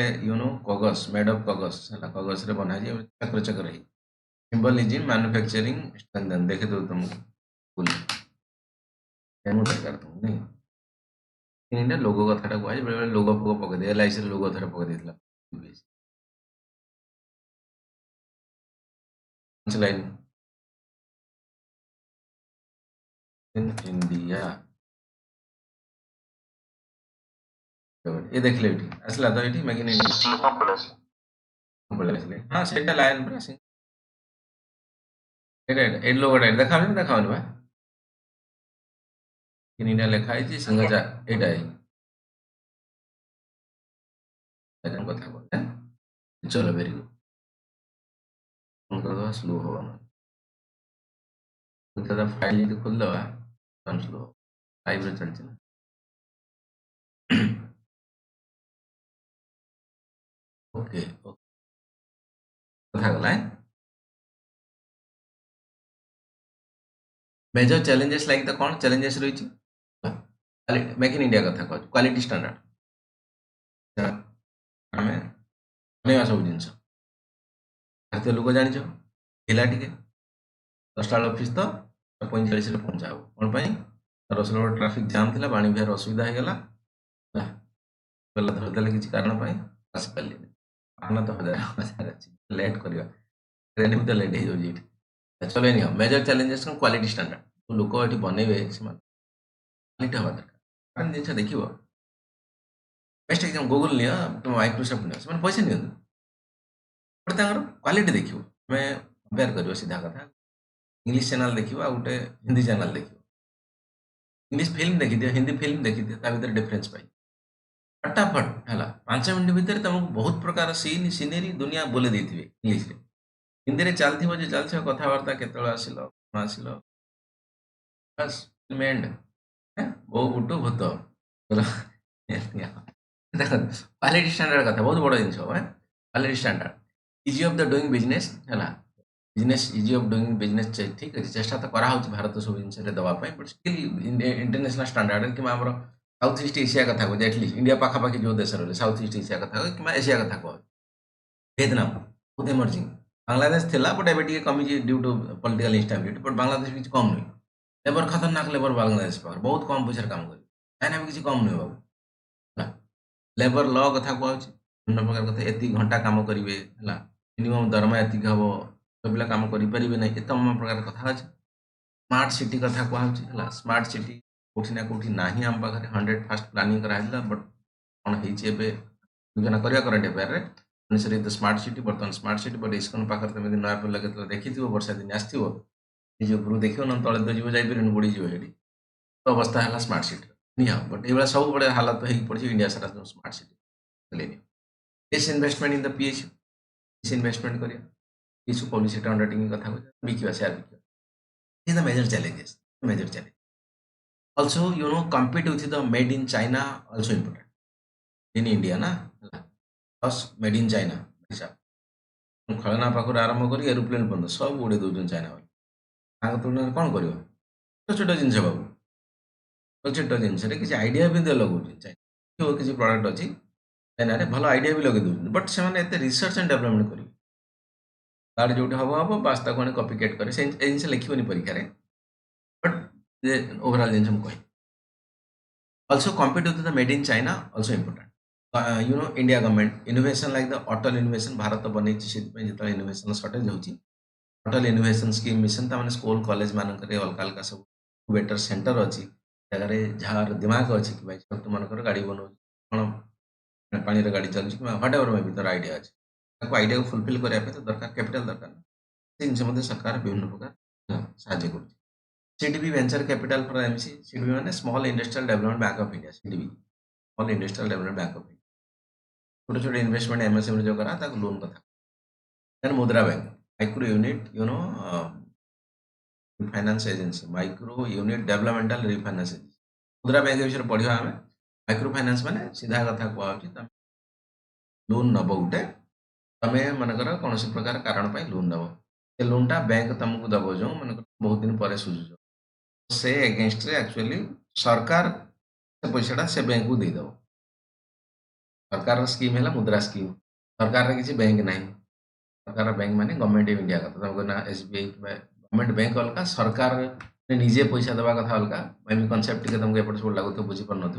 कगज मेड ऑफ कगज है कगज रे बना चक्र चक्र ही सिंबलिज्म मैन्युफैक्चरिंग स्ट्रेंथन देखे दो तुमको दरकार तुम नहीं इंडिया लोगो कथा कह बेले लोगो फोगो पकड़ एलआईसी लोगो थोड़ा पकड़ लाइन इन इंडिया ये देख ले आसला तो ये मेक इन इंडिया हाँ सेटा लाइन पूरा ए लोगोटा देखा देखाओ बा इन इंडिया लिखा है सिंह एटा कथा चलो वेरी गुड बंद करदବା स्लो हବ ना ଯେତେବେଳେ ଫାଇଲ୍ ଯଦି ଖୋଲିଦବା ସ୍ଲୋ ଲାଇଭ୍ରେ ଚାଲିଛି ନା ଓକେ କଥା ଗଲା मेजर चैलेंजेस लाइक द कौन चैलेंजेस रही मेक इन इंडिया कथा कहूँ क्वालिटी स्टैंडर्ड आम बनेगा सब जिन भारतीय लोक जाच ढिला टे 10टा ऑफिस तो 45 पहुंचा कौन रसुलगड़ ट्राफिक जाम थी बाणी विहार असुविधा होगा धरदे किसी कारण आसी पारे आना तो हजार हजार अच्छी लेट करवा ट्रेन भी तो लेट हो चलो नहीं मेजर चैलेंजेस क्वालिटी स्टैंडर्ड लोक ये बनइबे क्वालिटी हवा दरकार जिन देख बेस्ट एग्जाम गूगल नि तुम माइक्रोसॉफ्ट नि पैसा नि बट क्वालिटी देख कंपेयर कर सीधा कथा इंग्लिश चैनल देख गोटे हिंदी चैनल देख इंग्लिश फिल्म देखी हिंदी फिल्म देखी भर डिफरेन्स पाई फटाफट है 5 मिनट भितर तुमको बहुत प्रकार सीन सीनेरी दुनिया बोले देते इंग्लिश हिंदी चलती जो चलती कथबार्ता के आसिल आसिल बस एंड बो बुटू भूत क्वालिटी स्टैंडर्ड कथा बहुत बड़ जिन quality standard ease of the doing business है business ease of doing business ठीक अच्छे चेष्टा तो करा भारत सब जिन दवाई बट स्टिल इंटरनेशनल स्टैंडर्ड कि साउथ ईस्ट एशिया कथा कह एटलिस्ट इंडिया पाखापाखि जो देश रही साउथ ईस्ट एशिया कथा कह कि एशिया कथा कह वियतनाम बहुत इमर्जिंग बांग्लादेश थिला बट एवं कमी due to political instability but Bangladesh किसी कम नुह लेबर खतरनाक लेबर बांग्लादेश पाखे बहुत कम पैसा काम कर चाइना भी किसी कम नुह बाबू लेबर ल कथा कहूँ विभिन्न प्रकार कथा एति घंटा काम करेंगे है मिनिमम दरमा एतिक हम सब पिला काम करेंगे ना ये तमाम प्रकार कथा अच्छे स्मार्ट सिटी कथा कहूँ स्मार्ट सिटी कौटी ना कौटी ना आम पाखे 100 फास्ट प्लानिंग कराइला बट कौन योजना करवा करंट अफेयर भुवनेश्वर तो स्मार्ट सिटी बर्तमान स्मार्ट सिटी बट इस्कन पाखे तुम नया पिला के देखी वर्षा दिन आसो निज उपरू देख ना तले तो जीव जापर बुड़ी जी तो अवस्था है स्मार्ट सिटी निहा बट ये सब बड़े हालत हो पड़ी इंडिया सारा जो smart city disinvestment in the PH disinvestment करिया इशू पब्लिसिटी अंडरटेकिंग कथा बिकिवा शेयर बिकिवा the major challenges major challenge also compete with the made in China also important in India ना plus made in China खेलना पाखर आरंभ कर aeroplane पर्यटन सब उड़े दौन चाइना वाले तुलना कौन कर छोट जिन बाबू छोट जिन किसी आइडिया भी लगे चाइना किसी प्रडक्ट अच्छी चाइना भल आइडिया भी लगे दूसरे बट से रिसर्च एंड डेवलपमेंट करेंगे तार जो हम हम बास कॉपीकेट करे जिन लिखनी परीक्षा बट ओवरऑल जिन कह also compete with the made in China also important India government innovation like the Atal innovation Bharat बन जो इनोवेशन सर्टेज होची अटल इनोवेशन स्कीम मिशन ताने स्कूल कॉलेज मानक अलग अलग सब बेटर सेंटर अच्छी जगह जार दिमाग अच्छी कि भाई तुम मनकर गाड़ी बनाऊ कौन पानी गाड़ी चलुची व्हाट एवर मे भी तार आइडिया अच्छे आइडिया को फुलफिल करने तो दरकार कैपिटल दरकार जिन सरकार विभिन्न प्रकार साहय कर SIDBI venture capital for MC SIDBI माने small industrial development bank of India SIDBI small industrial development bank of India छोटे छोटे इन्वेस्टमेंट एमएसएमई जो करा लोन कथा देन मुद्रा bank micro unit finance agency micro unit developmental refinance agency मुद्रा bank विषय पढ़ा आम माइक्रो फाइनेंस माने सीधा कथा कहूँ लोन नब गोटे तुम्हें मनकर कौन प्रकार कारण लोन नब से लोनटा बैंक तुमको दब जो मन बहुत दिन पर सुझुच से एगेंस्ट रे एक्चुअली सरकार से पैसा से बैंक को देदेव सरकार स्कीम है मुद्रा स्कीम सरकार किसी बैंक ना सरकार बैंक माने गवर्नमेंट ऑफ इंडिया कथा तुमको ना एसबीआई गवर्नमेंट बैंक अलग सरकार ने निजे पैसा देवा कथा अलग मे कनसेप्ट तुमको एपट सब लगुव बुझीपार न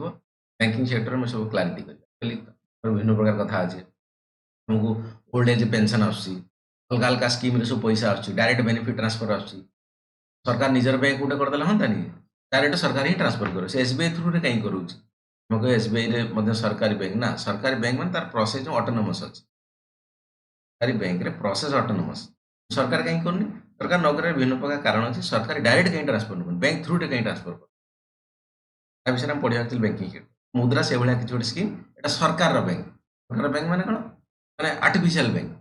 बैंकिंग सेक्टर में सब क्लारिटी कर विभिन्न प्रकार कथा अच्छे तुमको ओल्ड एज पेंशन अलग अलग स्कीम सब पैसा डायरेक्ट बेनिफिट ट्रांसफर आसुच्छी सरकार निजर बैंक गोटे करदे हाँ डायरेक्ट सरकार ही ट्रांसफर कर एसबीआई थ्रू रे कहीं करूँ तुम कह एसबीआई सरकारी बैंक ना सरकारी बैंक मैंने तार प्रोसेस ऑटोनोमस अच्छी सरकारी बैंक रे प्रोसेस ऑटोनोमस सरकार कहीं करनी सरकार नगर विभिन्न प्रकार कारण अच्छी सरकार डायरेक्ट कहीं ट्रांसफर कर बैंक थ्रू रे कहीं ट्रांसफर कर विषय में पढ़ा बैंकिंग मुद्रा से भाया किसी गोटे स्कीम यहाँ सरकार बैंक माने कौन माने आर्टिफिशियल बैंक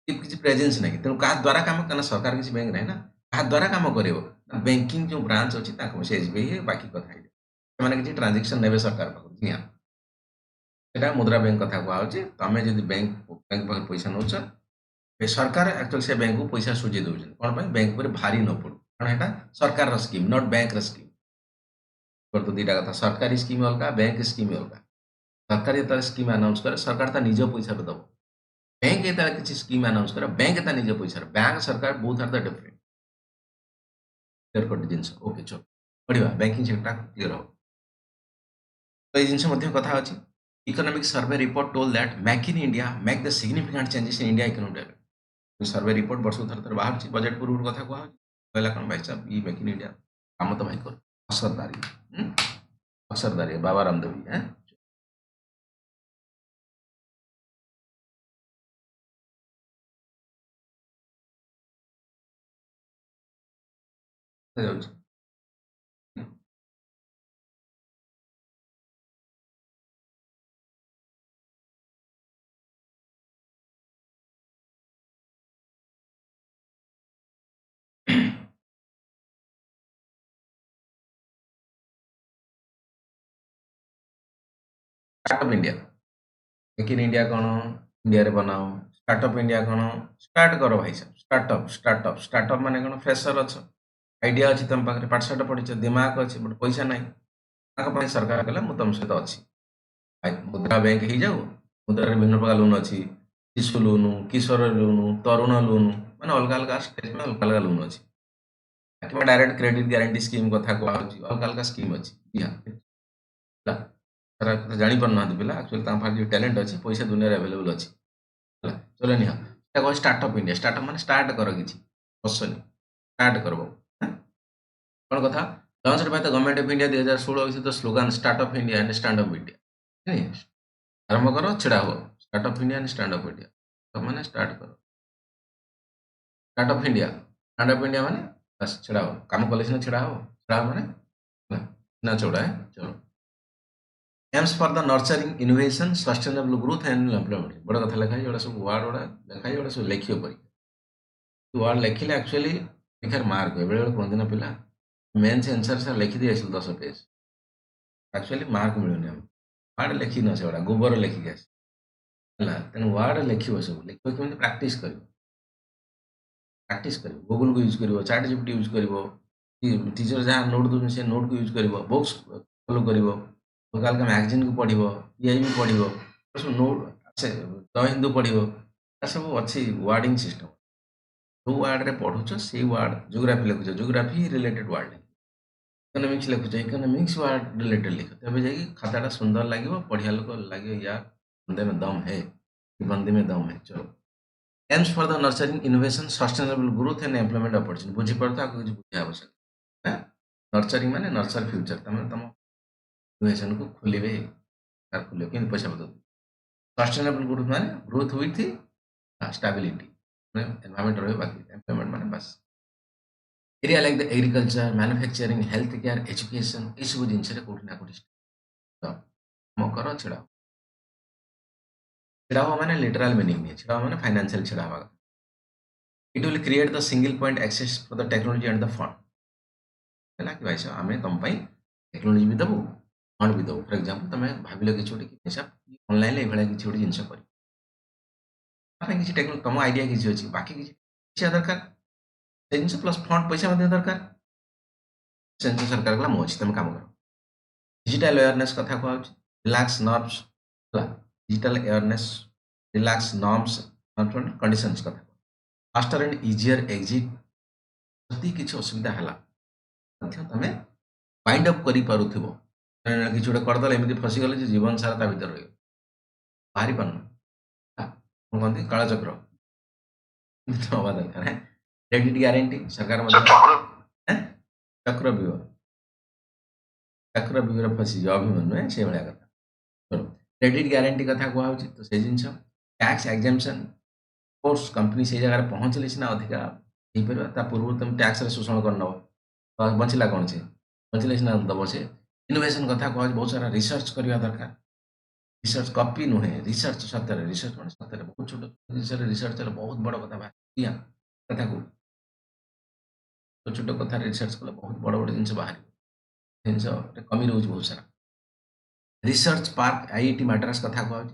କିଛି ପ୍ରେଜେନ୍ସ ନାହିଁ। ତେଣୁ କାହା ଦ୍ୱାରା କାମ କାରଣ ସରକାର କିଛି ବ୍ୟାଙ୍କ ନାହିଁ ନା। କାହା ଦ୍ୱାରା କାମ କରିବ? ନା ବ୍ୟାଙ୍କିଙ୍ଗ ଯୋଉ ବ୍ରାଞ୍ଚ ଅଛି ତାଙ୍କୁ ସେ ଏସବିଆଇ ବାକି କଥା ହେଇଯିବ। ସେମାନେ କିଛି ଟ୍ରାନ୍ଜାକ୍ସନ ନେବେ ସରକାର ପାଖରୁ ନିହାତି। ସେଟା ମୁଦ୍ରା ବ୍ୟାଙ୍କ କଥା କୁହାହଉଛି। ତମେ ଯଦି ବ୍ୟାଙ୍କ ପାଖରୁ ପଇସା ନଉଛ ସରକାର ଆକ୍ଚୁଆଲି ସେ ବ୍ୟାଙ୍କକୁ ପଇସା ସୁଝେଇ ଦଉଛନ୍ତି। କଣ ପାଇଁ? ବ୍ୟାଙ୍କ ଉପରେ ଭାରି ନ ପଡୁ। କାରଣ ଏଟା ସରକାରର ସ୍କିମ୍ ନଟ୍ ବ୍ୟାଙ୍କର ସ୍କିମ୍। ତ ଦିଟା କଥା ସରକାରୀ ସ୍କିମ୍ ଅଲଗା, ବ୍ୟାଙ୍କ ସ୍କିମ୍ ଅଲଗା। ସରକାର ଯେତେବେଳେ ସ୍କିମ୍ ଆନାଉନ୍ସ କରେ ସରକାର ତା ନିଜ ପଇସାରୁ ଦବ। ବ୍ୟାଙ୍କ ଯେତେବେଳେ କିଛି ସ୍କିମ୍ ଆନାଉନ୍ସ କରେ ବ୍ୟାଙ୍କ ତା ନିଜ ପଇସାରେ। ବ୍ୟାଙ୍କ ସରକାର ବୋଥ୍ ଆର୍ ଦ ଡିଫରେଣ୍ଟ। କ୍ଲିୟର କଟ୍ ଜିନିଷ। ଓକେ ଚଲ ପଢିବା ବ୍ୟାଙ୍କିଂ ସେକ୍ଟର କ୍ଲିୟର ହବ। ତ ଏଇ ଜିନିଷ ମଧ୍ୟ କଥା ଅଛି। Economic survey report toll that make in India make the significant changes in India economic development. Survey report ବର୍ଷକୁ ଥରେ ଥରେ ବାହାରୁଛି। ବଜେଟ୍ ପୂର୍ବରୁ କଥା କୁହାହଉଛି। କହିଲା କଣ ଭାଇ ସାହେବ ଇ ମେକ୍ ଇନ୍ ଇଣ୍ଡିଆ କାମ ତ ଭାଇ କରୁ ଅସରଦାରି ଅସରଦାରି ବାବା ରାମଦେव हैं ଯାଉଛି। Startup India make in India कौन इंडिया रे बनाओ स्टार्टअप इंडिया कौन स्टार्ट करो भाई साहब स्टार्टअप स्टार्टअप माने कौन फ्रेशर अच्छ आइडिया अच्छी तुम पाखे पाठशाठ पढ़ी दिमाग अच्छे बट पैसा ना सरकार कहला मुझे तुम सहित अच्छी मुद्रा बैंक हो जाऊ मुद्रा विभिन्न प्रकार लोन अच्छी शिशु लोन किशोर लोन तरुण लोन मैंने अलग अलग स्टेज में अलग अलग लोन अच्छी डायरेक्ट क्रेडिट गारंटी स्कीम कथा कहूँ अलग अलग स्कीम अच्छी सारा କଥା ଜାଣିପାରୁନାହାନ୍ତି ପିଲା ଆକ୍ଚୁଆଲି ତାଙ୍କ ପାଖରେ ଯେଉଁ ଟ୍ୟାଲେଣ୍ଟ ଅଛି ପଇସା ଦୁନିଆରେ ଆଭେଲେବୁଲ୍ ଅଛି ହେଲା ଚलो ନିହ ଏଟା କହ ଷ୍ଟାର୍ଟଅପ୍ ଇଣ୍ଡିଆ ଷ୍ଟାର୍ଟଅପ୍ ମାନେ ଷ୍ଟାର୍ଟ କର କିଛି ବସନି ଷ୍ଟାର୍ଟ କରିବ କ'ଣ କଥା launch by the government of India 2016 with the slogan startup India and stand up India ଆରମ୍ଭ କର ଛିଡ଼ା ହୁଅ startup India and stand up India ମାନେ ଷ୍ଟାର୍ଟ କର startup India stand up India ମାନେ ବାସ୍ ଛିଡ଼ା ହୁଅ କାମ କଲେ ସିନା ଛିଡ଼ା ହବ ଛିଡ଼ା ହବ ମାନେ ନା ଚौड़ा है चलो aims for the nurturing innovation sustainable growth and employment बड़ा कथा लिखा है सब वार्ड गुड़ा लिखा है सब लिखियो परी वार्ड लिखिले एक्चुअली लिखार मार्क हुए बेले कहते ना पिला मेन्स आंसर सर लिखिदी आस 10 पेज एक्चुअली मार्क मिलूनी हम वार्ड लिखी न से गोबर लिखिक आस तेणु वार्ड लिख सब लिख केमी प्राक्ट कर गूगल को यूज कर चैट जीपीटी यूज कर टीचर जहाँ नोट दूसरी से नोट को यूज कर बुक्स फॉलो कर अलग अलग मैगजीन को पढ़ पीआईबी पढ़ सब नोट से द हिंदू पढ़ सब अच्छी वार्डिंग सिस्टम जो वार्ड रे पढ़ुच से वार्ड जोग्राफी लिखुच जोग्राफी रिलेटेड वार्ड इकोनॉमिक्स लिखुच इकोनॉमिक्स वार्ड रिलेटेड लिख तब जा खाताटा सुंदर लगे पढ़िया लोक लगे यार बंदे में दम है बंदे में दम है चलो aims for the nurturing innovation sustainable growth and employment opportunity बुझीपार तो आगे बुझे आवश्यक नर्चरिंग माने नर्चर फ्यूचर तुम तुम इनोवेशन को खोलिए खोल कि पैसा पता सस्टेनेबल ग्रोथ माने ग्रोथ विथ स्टेबिलिटी एनवायरमेंट रहे बाकी एम्प्लॉयमेंट माने बस area like the agriculture manufacturing health care education ये सब जिनस कौटी ना कौटी कर छिड़ा छिड़ा हुआ माने लिटरल मीनिंग नहीं छिड़ा हुआ माने फाइनेंशियल छिड़ा हुआ it will create the single point access for the technology and the fund है कि भाई साहब आम तुम टेक्नोलॉजी भी देवु फंड भी देवु फॉर एग्जांपल तुम भाविल कि गोटे हिसाब ऑनलाइन ये किसी गोटे जिन कर किसी टेक्नोलॉजी तुम आइडिया किसी अच्छी बाकी किसी दरकार से जिन प्लस फंड पैसा दरकार सेंसर सरकार कहला मुझे तुम काम कर डिजिटल अवेयरनेस कथा कहूँ relax nerves digital awareness relax norms conditions कथा फास्टर एंड इजियर एग्जिट जदि किसी असुविधा है तुम वाइंड अप कर किसी गोटे करदे एमती फसीगले जीवन सारा ता भर रही बाहरी पान कहते कालचक्र हवा दरकार है क्रेडिट ग्यारंटी सरकार चक्रव्यूह फसी अभिमन्यु है से भाया कथा चलो क्रेडिट ग्यारंटी कथा कहूँ तो से जिन टैक्स एग्जाम्पशन कोर्स कंपनी से जगह पहुँचले सीना अधिका हो पार पूर्व तुम टैक्स शोषण कर नब बचला कौन से बचले सीना दब से इनोवेशन कथा कह बहुत सारा रिसर्च करवा दरकार रिसर्च कॉपी नुहे रिसर्च सतरे रिसर्च माने सतरे बहुत छोट जिनिस रिसर्च बहुत बड़ कथा बाहर कथा को छोट छोट कथा रिसर्च कले बहुत बड़ बड़ जिनिस बाहर जिनिस कमी रोज बहुत सारा रिसर्च पार्क आईआईटी मैड्रास कथा कहूँ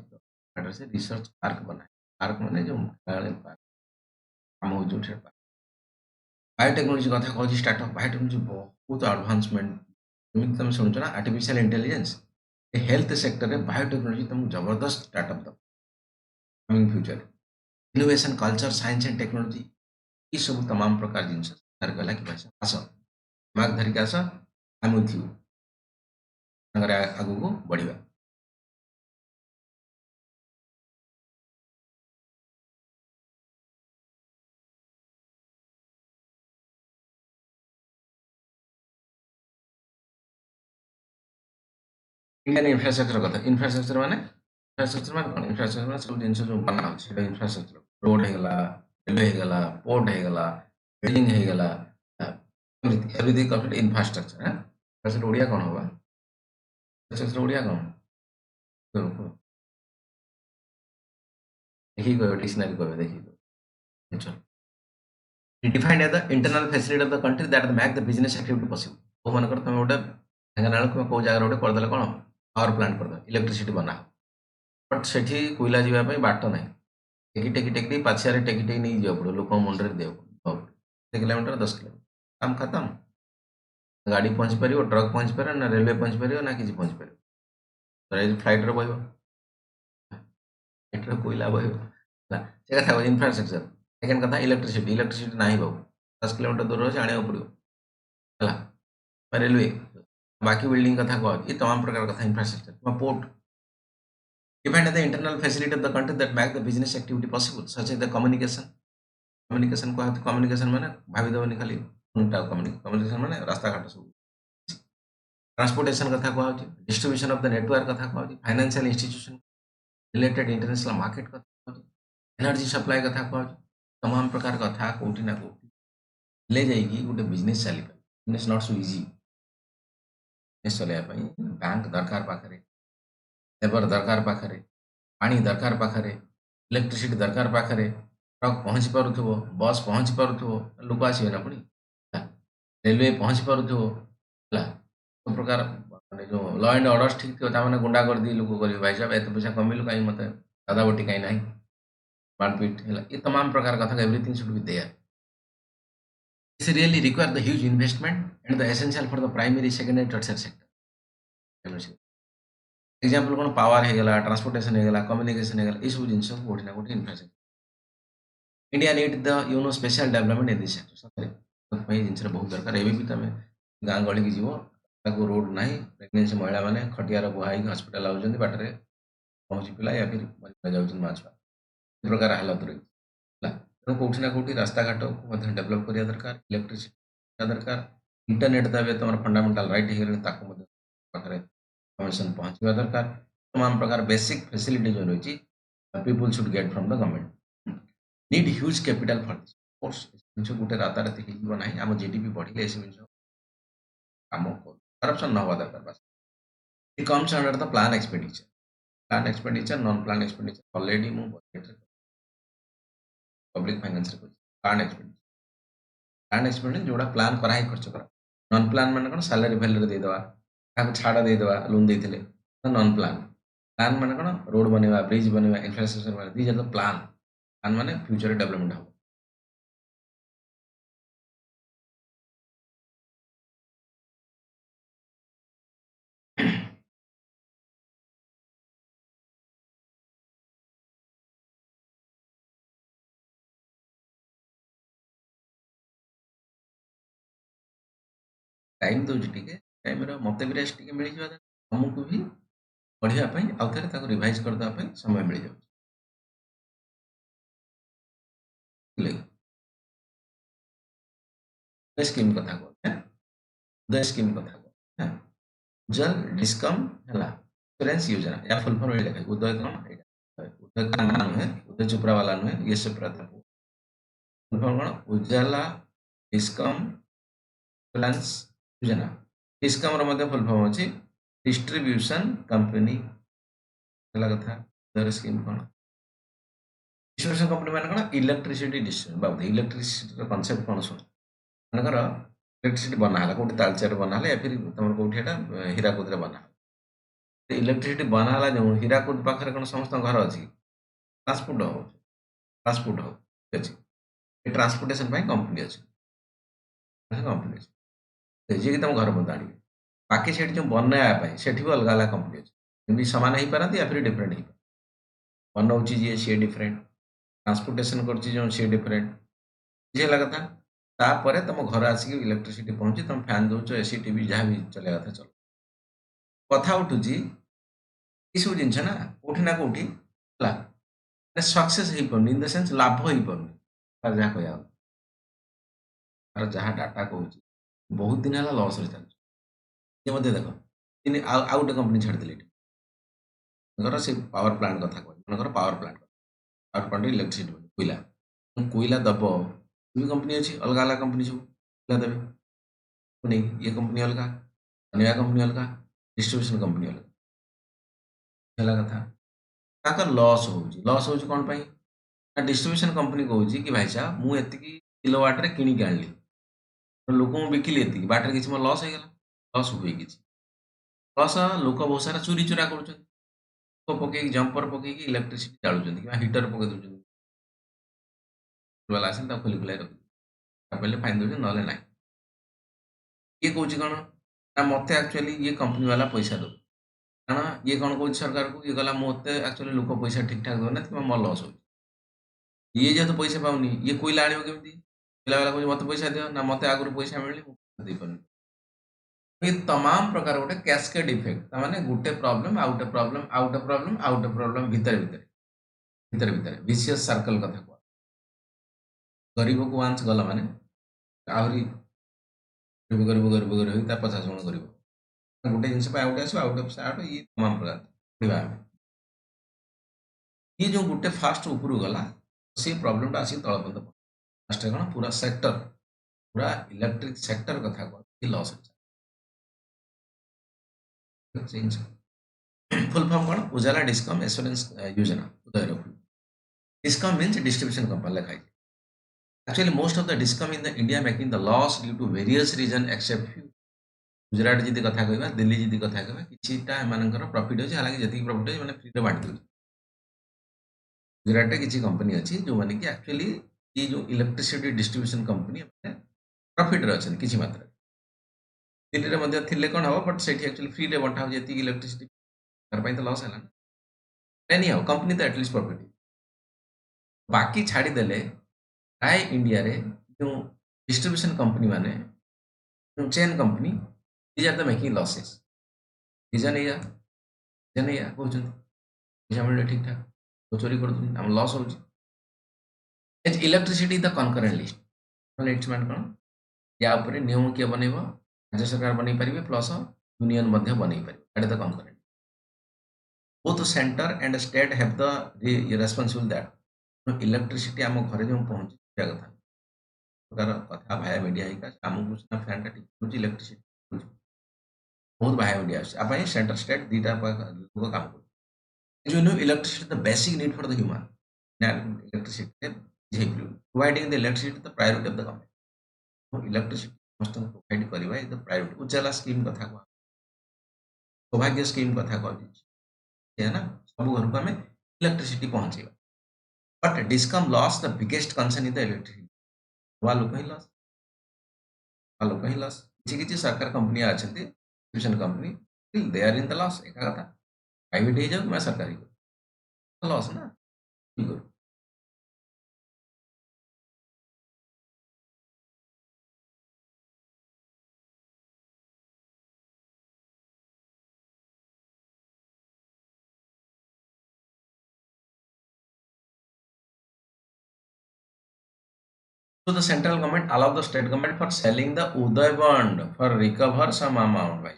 मैड्रास रिसर्च पार्क बना पार्क माने जो पार्क काम हो जो बायोटेक्नोलॉजी कथा कहूँ स्टार्टअप बायोटेक्नोलॉजी बहुत एडवांसमेंट जमी तुम शुणुच ना आर्टिफिशियल इंटेलिजेंस हेल्थ सेक्टर में बायोटेक्नोलॉजी तुमको जबरदस्त स्टार्टअप दब coming future innovation culture science and technology ये सब तमाम प्रकार जिन गला कि भाई आस दिमाग धरिक आस आम थी आग को बढ़िया इंडियन इंफ्रास्ट्रक्चर कथा इंफ्रास्ट्रक्चर माने कौन इंफ्रास्ट्रक्चर माने सब जिन जो बना इंफ्रास्ट्रक्चर रोड होगा रेलवे होगा पोर्ट होगा बिल्डिंग होगा एवरीथिंग कंप्लीट इंफ्रास्ट्रक्चर है इंफ्रास्ट्रक्चर ओडिया कौन होगा इंफ्रास्ट्रक्चर ओडिया कौन देखिए कह डिक्शनरी कह देखिए चलो defined as the internal facility of the country that make the business activity possible तो मनकर तुम गोटे ढेंकानाल को जगह गोटे करदे कौन पावर प्लांट करदे इलेक्ट्रिसिटी बना बट से कोईला जावाई बाट ना टेकी टेकी टेकी पाछिया टेकी टेकी नहीं जाओ पड़ो लोक मुंडे दे 10 किलोमीटर 10 किलोमीटर काम खत्म गाड़ी पहुंची पार ट्रक पहुंची पार ना रेलवे पहुंची पार ना कि पहुंची पार फ्लाइट बह फ्लाइट कोईला बह से कथा इनफ्रास्ट्रक्चर सेकेंड कथा इलेक्ट्रिसिटी इलेक्ट्रिसिटी ना बाबू 10 किलोमीटर दूर अच्छे आने पड़ो है रेलवे बाकी बिल्डिंग कथा कह ये तमाम प्रकार कथा infrastructure port depend the internal facility of the country that make the business activity possible such as the communication communication को कम्युनिकेशन माने भाभी देवनी खाली कम्युनिकेशन माने रास्ता घाट सब ट्रांसपोर्टेशन कथा कह डिस्ट्रीब्यूशन ऑफ द नेटवर्क कथा कह financial institution related international market कथा कह एनर्जी सप्लाई कथा कह तमाम प्रकार कथा कोटी ना कोटी ले जाइए गोटे बिजनेस चली business not so easy business चलवाई बैंक दरकार पाखे लेबर दरकार पाखे पानी दरकार पाखे इलेक्ट्रिसिटी दरकार पाखे ट्रक पहुँची पारुथो बस पहुँची पारुथो लोक आसवे ना पुणी रेलवे पहुँची पारुथो सब प्रकार माने जो लॉ एंड ऑर्डर ठीक थी मैंने गुंडा कर दी लोक कर भाई साहब एत पैसा कमिलु कहीं मत दादा बटी कहीं ना मारपीट ये तमाम प्रकार कथा everything should be there This really require the huge investment and the essential for the primary, secondary, tertiary sector. Example कौन पावर होगा ट्रांसपोर्टेशन होगा कम्युनिकेशन होगा ये सब जिन गोटे ना गोटे infrastructure India need the you know special development in this sector सतरे जिन बहुत दरकार एवं भी तुम गाँ गली की जीव ताको रोड ना प्रेगनेंसी महिला मैंने खटियार बुहाई हस्पिटाल आउट बाटर पहुँची पिला या फिर जाऊँ माँ छुआ प्रकार हालत रही तेणु कौटी ना कौटी रास्ता घाट को डेभलप करवा दरकार इलेक्ट्रिसिटी दरकार इंटरनेट तो तुम फंडामेंटाल राइट हो पाखे कमिशन पहुँचवा दरकार तमाम प्रकार बेसिक फैसिलिटी जो रही people should get from the government need huge capital for this course जिन गोटे राताराति हो ना आम जीडीपी बढ़िले ये जिन कम करप्शन न हवा दरकार बस it comes under the plan expenditure non plan expenditure already मु budget public finance plan expenditure जोड़ा प्लान करा खर्च कर नॉन प्लान मान कौन सैलरी फैलरी देदेवा क्या छाड़ देदेवा लोन देते नॉन प्लान प्लान मान कौन रोड बनवा ब्रिज बनवा इंफ्रास्ट्रक्चर बनवा दीज आर द प्लान मान फ्यूचर डेवलपमेंट हम टाइम दूसरी टी टाइम मत भी रेस्ट टी मिल जाए तुमको भी पढ़ाई आउ थे रिवाइज करदेप समय मिल जाए स्कीम कथा कह उदय स्कीम कथा कह उज्जवल डिस्कम है इंश्योरेंस योजना या फुल फॉर्म लिखा उदय कम नुहे उदय चोपड़ा वाला नुहे ये सब फुल फॉर्म कौन उज्जवला डिस्कम इंश्योरेंस योजना डिस्कम फुल फॉर्म अच्छी डिस्ट्रीब्यूशन कंपनी ହେଲା କଥା ଉଦୟର ସ୍କିମ୍ କ'ଣ ଡିଷ୍ଟ୍ରିବ୍ୟୁସନ କମ୍ପାନୀ ମାନେ କ'ଣ ଇଲେକ୍ଟ୍ରିସିଟି ଡିଷ୍ଟ୍ରିବ୍ୟୁସନ ବାବଦ ଇଲେକ୍ଟ୍ରିସିଟିର କନସେପ୍ଟ କ'ଣ ଶୁଣ ମନେକର ଇଲେକ୍ଟ୍ରିସିଟି ବନା ହେଲା କୋଉଠି ତାଳଚେରରେ ବନା ହେଲା ଫିର ତମର କୋଉଠି ଏଟା ହୀରାକୁଦରେ ବନା ହେଲା ଇଲେକ୍ଟ୍ରିସିଟି ବନା ହେଲା ଯେଉଁ ହୀରାକୁଦ ପାଖରେ କ'ଣ ସମସ୍ତଙ୍କ ଘର ଅଛି ଟ୍ରାନ୍ସପୋର୍ଟ ହବ ଟ୍ରାନ୍ସପୋର୍ଟ ହବ ଠିକ ଅଛି ଏ ଟ୍ରାନ୍ସପୋର୍ଟେସନ ପାଇଁ କମ୍ପାନୀ ଅଛି କମ୍ପାନୀ ଅଛି ଯିଏକି ତମ ଘର ମଧ୍ୟ ଆଣିବେ ବାକି ସେଠି ଯେଉଁ ବନାଇବା ପାଇଁ ସେଠି ବି ଅଲଗା ଅଲଗା କମ୍ପାନୀ ଅଛି ଏମିତି ସମାନ ହେଇପାରନ୍ତି ୟା ଫିର ଡିଫରେଣ୍ଟ ହେଇପାରନ୍ତି ବନଉଛି ଯିଏ ସିଏ ଡିଫରେଣ୍ଟ ट्रांसपोर्टेशन करछि जो सी डिफरेंट बुझेगा कथा तापर तुम घर आसिक इलेक्ट्रिसिटी पहुंची तुम फैन दौच एसी टीवी जहाँ भी चलेगा कथा चल कथा उठू सब जिनस ना कौटी ना कौटी सक्सेस हो पार इन द सेन्स लाभ हो पार तार जहाँ कह तार जहाँ डाटा कहूँ बहुत दिन है लस चलते देख आउ गोटे कंपनी छाड़देली घर से पावर प्लांट कथा कह मनकर power plant power plant electricity कोईला कोईला दब भी कंपनी अच्छी अलग अलग कंपनी सब कोईला देवे नहीं ये कंपनी अलग नया कंपनी अलग डिस्ट्रीब्यूशन कंपनी अलग है कथा ताकर लॉस हो कौन पाई ना डिस्ट्रीब्यूशन कंपनी कहूँ कि भाई साहब मुझे किलो वाट किणिक आनली लोक बिकिली ये बाटर किसी मोर लॉस हो गला लॉस हुए कि लॉस लोक बहुत सारा चोरी चोरा कर पकई जंपर पकई इलेक्ट्रिसिटी जालुचंदी कि हीटर पकई दउचंदी वाला आसे खोली खुलाई रखी पहले फाइन दउचंदी नले ना ये कहूँ कौन ना मत एक्चुअली ये कंपनी वाला पैसा दो कारण ये कौन कह सरकार को ये गला मत एक्चुअली लोक पैसा ठीक ठाक दौना कि मोर लस हो ये जेहतु पैसा पाऊनी ये कोईला आने केमी कोईला वाला कहूँ मत पैसा दियो ना मत आगुरी पैसा मिले मुझे ये तमाम प्रकार गोटे कैस्केड इफेक्ट माने गोटे problem out problem out problem out problem भीतर भीतर भीतर भीतर विशियस सर्कल कथा कह गरीब को वांस गला माने आहरी गरीब गरीब गरीब गरीब 50 गुण गरीब गोटे जिनस out as out of out ये तमाम प्रकार पढ़ा ये जो गोटे फास्ट ऊपर गला से प्रॉब्लम आसिक तलपंत फास्ट कौन पूरा सेक्टर पूरा इलेक्ट्रिक सेक्टर कथा कह लॉस फुल फॉर्म कौन उजाला discom assurance Yojana Uday discom means distribution company लिखा actually most of the discom in the India making the loss due to various reason except few Gujarat जी कथा कह दिल्ली जी कथा कह किटा एम प्रॉफिट अच्छे हालांकि जी प्रॉफिट अच्छे मैंने फ्री बांटी दूसरे गुजरात किसी कंपनी अच्छी जो मैंने कि एक्चुअली ये जो इलेक्ट्रिसिटी डिस्ट्रीब्यूशन कंपनी प्रॉफिट अच्छे किसी मात्रा दिल्ली में थे कौन हम बट से एक्चुअली फ्री रे बंटा जी इलेक्ट्रिसिटी तो लॉस है नहीं हम कंपनी तो एटलिस्ट प्रॉफिट बाकी छाड़देले प्राय इंडिया रे जो डिस्ट्रीब्यूशन कंपनी माने जो chain company these are the making losses reason या कहते पैसा मिले ठीक ठाक तो चोरी कर लॉस हो इलेक्ट्रिसिटी द कनकरेंट लिस्ट कौन या नियम किए बनइब राज्य सरकार बनई पारे प्लस यूनियन बनई पारे the concurrent both center and state have the responsible that electricity आम घर जो पहुंची कथा प्रकार कथा भाया मीडिया आमको सीना फैन टा ठीक इलेक्ट्रिसिटी बहुत भाया मीडिया आस सेंटर स्टेट दीटा लोक काम कर electricity the basic need for the human electricity providing the electricity the priority of the government electricity समस्त प्रोवाइड करवा द प्रायोरिटी उजाला स्कीम कथा कह सौभाग्य स्कीम कथा कह है ना सब घर को आम इलेक्ट्रिसिटी पहुंचे but discom loss the biggest concern in the electricity लोक ही लॉस किसी सरकार कंपनी अच्छा distribution company they are in the loss एक कथा प्राइवेट हो जाऊ मैं सरकारी लॉस ना करूँ So the central government allow the state government for selling the Uday bond for recover some amount भाई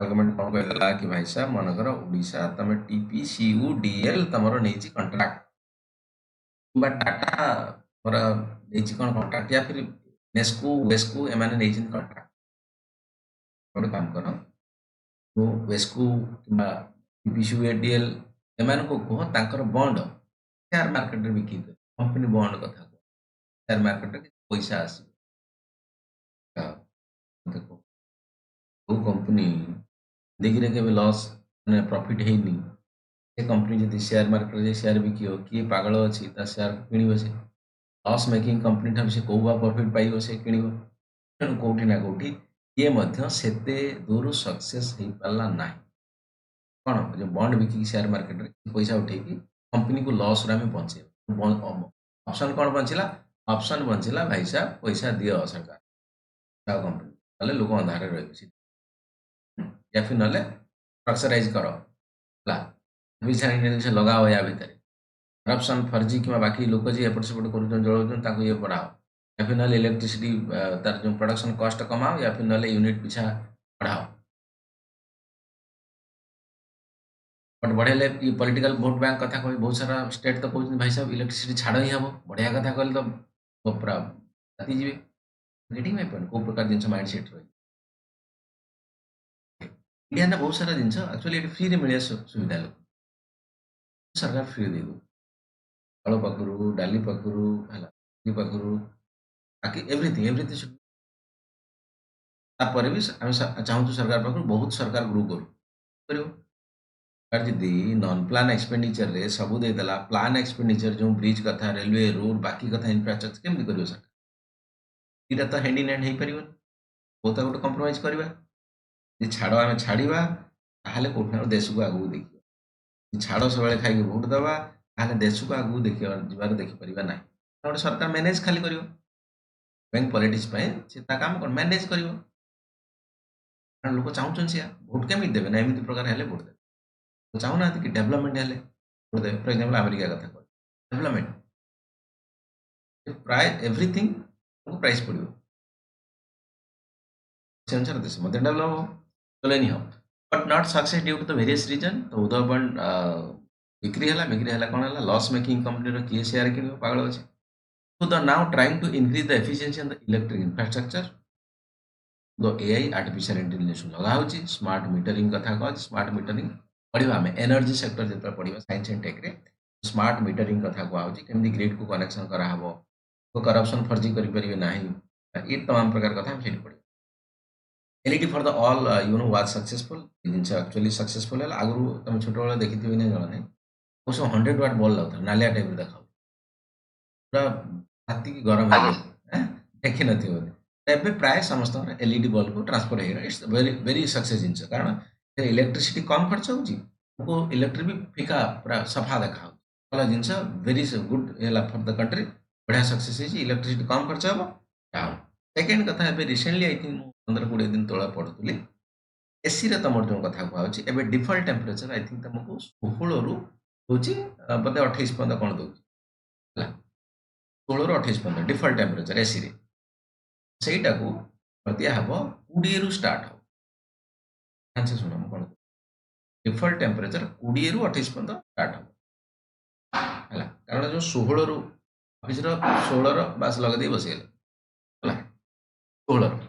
गवर्नमेंट कौन कहला कि भाई साहब मनकर ओडिशा तमे टीपीसीयूडीएल तमरो नेची कॉन्ट्रैक्ट बा टाटा मोर नेची कोन कॉन्ट्रैक्ट या फिर नेस्को वेस्को एमाने नेची कॉन्ट्रैक्ट गोटे काम करो वो वेस्को किंबा ପିସିୟୁଏଟିଏଲ୍ ଏମାନଙ୍କୁ କୁହ ତାଙ୍କର ବଣ୍ଡ ସେୟାର ମାର୍କେଟରେ ବିକ୍ରି କରିବେ। କମ୍ପାନୀ ବଣ୍ଡ କଥା କୁହ। ସେୟାର ମାର୍କେଟରେ କିଛି ପଇସା ଆସିବ। ଦେଖ କୋଉ କମ୍ପାନୀ ଜିନ୍ଦଗିରେ କେବେ ଲସ୍ ମାନେ ପ୍ରଫିଟ୍ ହେଇନି ସେ କମ୍ପାନୀ ଯଦି ସେୟାର ମାର୍କେଟରେ ଯାଇ ସେୟାର ବିକିବ କିଏ ପାଗଳ ଅଛି ତା ସେୟାର କିଣିବ ସେ ଲସ୍ ମେକିଂ କମ୍ପାନୀ ଠାରୁ ସେ କୋଉ ବା ପ୍ରଫିଟ୍ ପାଇବ ସେ କିଣିବ। ତେଣୁ କୋଉଠି ନା କୋଉଠି ଇଏ ମଧ୍ୟ ସେତେ ଦୂର ସକ୍ସେସ୍ ହେଇପାରିଲା ନାହିଁ। କ'ଣ ଯୋଉ ବଣ୍ଡ ବିକିକି ସେୟାର ମାର୍କେଟରେ ପଇସା ଉଠେଇକି କମ୍ପାନୀକୁ ଲସ୍‌ରୁ ଆମେ ବଞ୍ଚେଇବା। ଅପସନ୍ କ'ଣ ବଞ୍ଚିଲା? ଅପସନ୍ ବଞ୍ଚିଲା ଭାଇ ସାହେବ ପଇସା ଦିଅ ସରକାର କମ୍ପାନୀ ନହେଲେ ଲୋକ ଅନ୍ଧାରରେ ରହିବେ। या फिर नହେଲେ ଷ୍ଟ୍ରକ୍ଚରାଇଜ୍ କର ହେଲା ପଇସା ଜିନିଷ ଲଗାଅ ୟା ଭିତରେ କରପ୍ସନ୍ ଫର୍ଜି କିମ୍ବା ବାକି ଲୋକ ଯିଏ ଏପଟ ସେପଟ କରୁଛନ୍ତି ଜଳଉଛନ୍ତି ତାଙ୍କୁ ଇଏ ବଢ଼ାଅ या फिर ନହେଲେ ଇଲେକ୍ଟ୍ରିସିଟି ତାର ଯେଉଁ ପ୍ରଡକ୍ସନ୍ କଷ୍ଟ କମାଅ या फिर ନହେଲେ ୟୁନିଟ୍ ପିଛା ବଢ଼ାଅ। ବଟ୍ ବଢ଼େଇଲେ ପଲିଟିକାଲ ଭୋଟ ବ୍ୟାଙ୍କ କଥା କହି ବହୁତ ସାରା ଷ୍ଟେଟ୍ ତ କହୁଛନ୍ତି ଭାଇ ସାହେବ ଇଲେକ୍ଟ୍ରିସିଟି ଛାଡ଼ ହିଁ ହବ ବଢ଼ିଆ କଥା କହିଲେ ତ ପୁରା ତାତିଯିବେ। ଗେଟିଂ ମାଇ ପଏଣ୍ଟ କୋଉ ପ୍ରକାର ଜିନିଷ ମାଇଣ୍ଡ ସେଟ୍ ରହିବ। इंडिया बहुत सारा जिन एक्चुअली फ्री रे मिले सुविधा लोक सरकार फ्री दे चाउल पाखु डाली पाखु पाखु बाकी एवरीथिंग एवरीथिंग तापर भी आम चाहूँ सरकार पाखु बहुत सरकार ग्रो करू जदि नॉन प्लान एक्सपेंडिचर रे सबू देदेला प्लान एक्सपेंडिचर जो ब्रिज कथा रेलवे रोड बाकी कथा इंफ्रास्ट्रक्चर केमती कर सरकार यहाँ तो हैंड इन हैंड हो पार बहुत गोटे कंप्रोमाइज करवा छाड़ आम छाड़ा ताहले कौटना देश को आगू देखिए छाड़ सब खाई भोट दवा ताहले देश को आगू देखिए देखिपर ना गोटे सरकार मैनेज खाली कर बैंक पॉलिटिक्स से काम कौन मैनेज कर लोक चाहूँ सी भोट केमी देवे ना एमती प्रकार है भोट देवे तो चाहूना कि डेवलपमेंट है भोट देवे फर एक्जामपल अमेरिका कथा कह डेवलपमेंट प्राय एवरीथिंग प्राइस पड़ो से अनुसार देश मत डेवलप हो चले नहीं हो but not success due to the various reason तो उदय बंड बिक्री है कौन है लॉस मेकिंग कंपनी किए शेयर कि पागल अच्छे so the now trying to increase the efficiency in the electric infrastructure the AI artificial intelligence लगा होची स्मार्ट मीटरिंग कथा कह स्मार्ट मीटरिंग पढ़िबा हमें एनर्जी सेक्टर जेत पढ़िबा साइंस एंड टेक रे स्मार्ट मीटरिंग कथा कह होची केमदी ग्रिड को कनेक्शन करा हबो तो करप्शन फर्जी करि परिबे नाही ये तमाम प्रकार कथा हम सेठी पढ़िबा LED for the all you know was successful जिनस एक्चुअली सक्सेसफुल है आगु तुम छोट बेला देखिथिबे नै जणा नै उस 100 वाट बल्ब लाउथा नालिया टाइप रे देखा पूरा हाथी की गरम है देखी नथिबो एबे प्राय समस्त एलईडी बल्ब को ट्रांसफर हो इट्स वेरी वेरी सक्सेस जिनस कारण इलेक्ट्रिसिटी कम खर्च होची को इलेक्ट्रिक भी फीका पूरा सफा देखा भल जिनस वेरी गुड है फॉर द कंट्री बढ़िया सक्सेस है इलेक्ट्रिसिटी कम खर्च हम सेकेंड कथा है रिसेंटली आई थिंक 15-20 दिन तला पढ़ुली एसी रे तुम जो कथा कहूँ एवं डिफल्ट टेम्परेचर आई थिंक तुमको 16 रु दूसरी बोधे 28 पर्यटन कौन दूसरी 16 ରୁ 28 पर्यटन डिफल्ट टेम्परेचर एसी रे सेटा को दिया हम 20 रु स्टार्ट हो हाँ शुण कौन डिफल्ट टेम्परेचर 20 रु 28 पर्यटन स्टार्ट हो है कारण जो 16 रु ऑफिस 16 बास लगे बसगले 16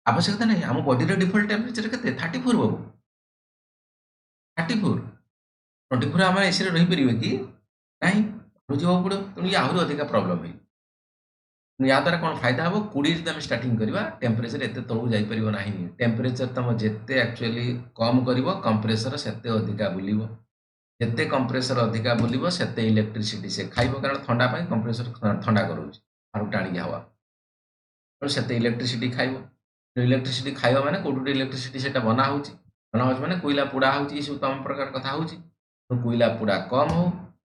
आवश्यकता नहीं आम बॉडी डिफल्ट टेम्परेचर के 34 बाबू 34 24 आम एसी रही पारे कि नहीं बुझे पड़ो तेणु आहरी अधिक प्रोब्लेम है या द्वारा कौन फायदा हम 20 आम स्टार्टिंग करवा टेम्परेचर एत तौक जापर ना टेम्परेचर तुम जिते एक्चुअली कम कर कंप्रेसर से अधिका बुल जिते कंप्रेसर अधिका बुल से इलेक्ट्रिसिटी से खाइब कारण ठंडा कंप्रेसर ठंडा कर टाणी हवा से इलेक्ट्रिसिटी खाइब इलेक्ट्रिसिटी खाइबा माने कोटुटे इलेक्ट्रिसिटी सेटा बना माने कोयला पोड़ा होची सब तमाम प्रकार कथा होची तो कोयला पोड़ा कम हो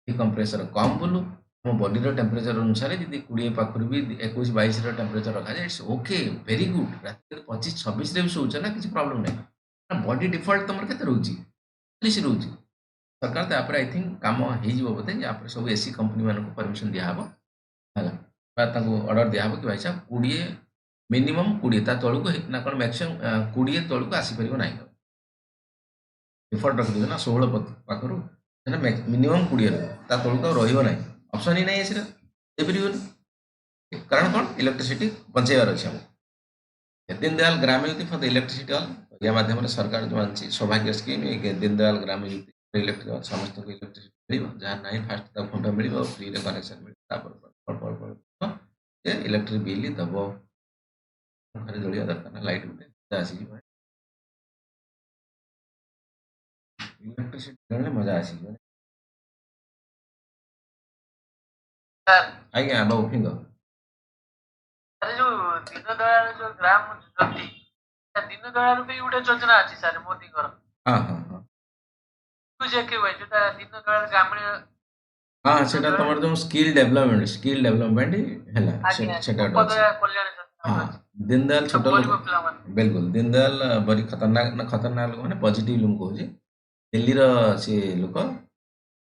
कंप्रेसर कम बुलू हम बॉडी टेम्परेचर अनुसार जब 20 पाखर भी 21-22 टेम्परेचर रखा जाए इट्स ओके वेरी गुड रात 25-26 भी शोच ना किसी प्रॉब्लम नहीं बॉडी डिफॉल्ट तुम के रोचे 40 रोचे सरकार तो आई थिंक कम हो बोधे सब एसी कंपनी मान परमिशन दिहब है ऑर्डर दिहब कि भाई साहब 20 मिनिमम 20 तलू को ना कौन मैक्सीम 20 तलू को आसीपर ना डिफल्ट रखिदेवे ना 16 पाखर मिनिमम 20 तलू को रही ऑप्शन ही नहीं एसी देपर कारण कौन इलेक्ट्रिसिटी बचाइबार अच्छे हम Deendayal Gram Jyoti for the electricity all या माध्यम सरकार जो आनी सौभाग्य स्कीम दीनदयाल ग्राम ज्योति इलेक्ट्रिक समस्त इलेक्ट्रिसिटी मिल जहाँ ना फास्ट तक खुंटा मिल फ्री कनेक्शन मिल अल्प अल्प ये इलेक्ट्रिक बिल दब घर जलिया दरकार ना लाइट गोटे आसी इलेक्ट्रिसिटी मजा आसी ସାର୍ आज्ञा नो फिंग ଆରେ ଯୋଉ ଦିନ ଦୟାଳ ଯୋଉ ଗ୍ରାମ ଜ୍ୟୋତି ଦିନ ଦୟାଳ ପାଇଁ ଗୋଟେ ଯୋଜନା ଅଛି ସାର୍ ମୋଦିଙ୍କର हाँ हाँ हाँ ଯୋଉଟା ଦିନ ଦୟାଳ ଗ୍ରାମୀଣ हाँ सेटा तुम जो स्किल डेवलपमेंट हैला ଆଜ୍ଞା सेटा ଉପଦୟା କଲ୍ୟାଣ ଯୋଜନା हाँ ଅଛି दीनदयाल छोट लोक ଗରିବ ପିଲାମାନେ बिल्कुल दीनदयाल बड़ी खतरनाक लोक मैंने पॉजिटिव लोक कहूँ दिल्ली रो सी लोक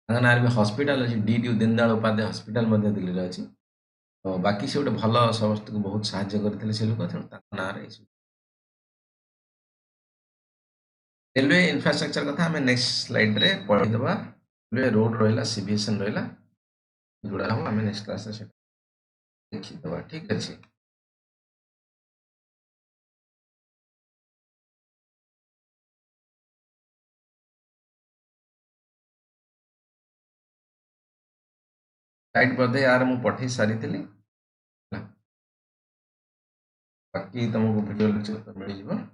तांका नाँ भी हॉस्पिटल अच्छी डीडी दीनदयाल उपाध्याय हॉस्पिटल मध्य दिल्ली रे अच्छी तो बाकी से गोटे भल समस्त को बहुत साहाय्य करते से लोक तेणु ना रेलवे इंफ्रास्ट्रक्चर कथा आम नेक्स्ट स्लाइड रे पढ़ीदबा रेलवे रोड रहा सीविएसन रहा जोड़ा हम आम नेक्स्ट क्लास देखीदबा ठीक अच्छे लाइट बधे यार मुझे पठे सारी बाकी तुमको वीडियो लेक्चर मिल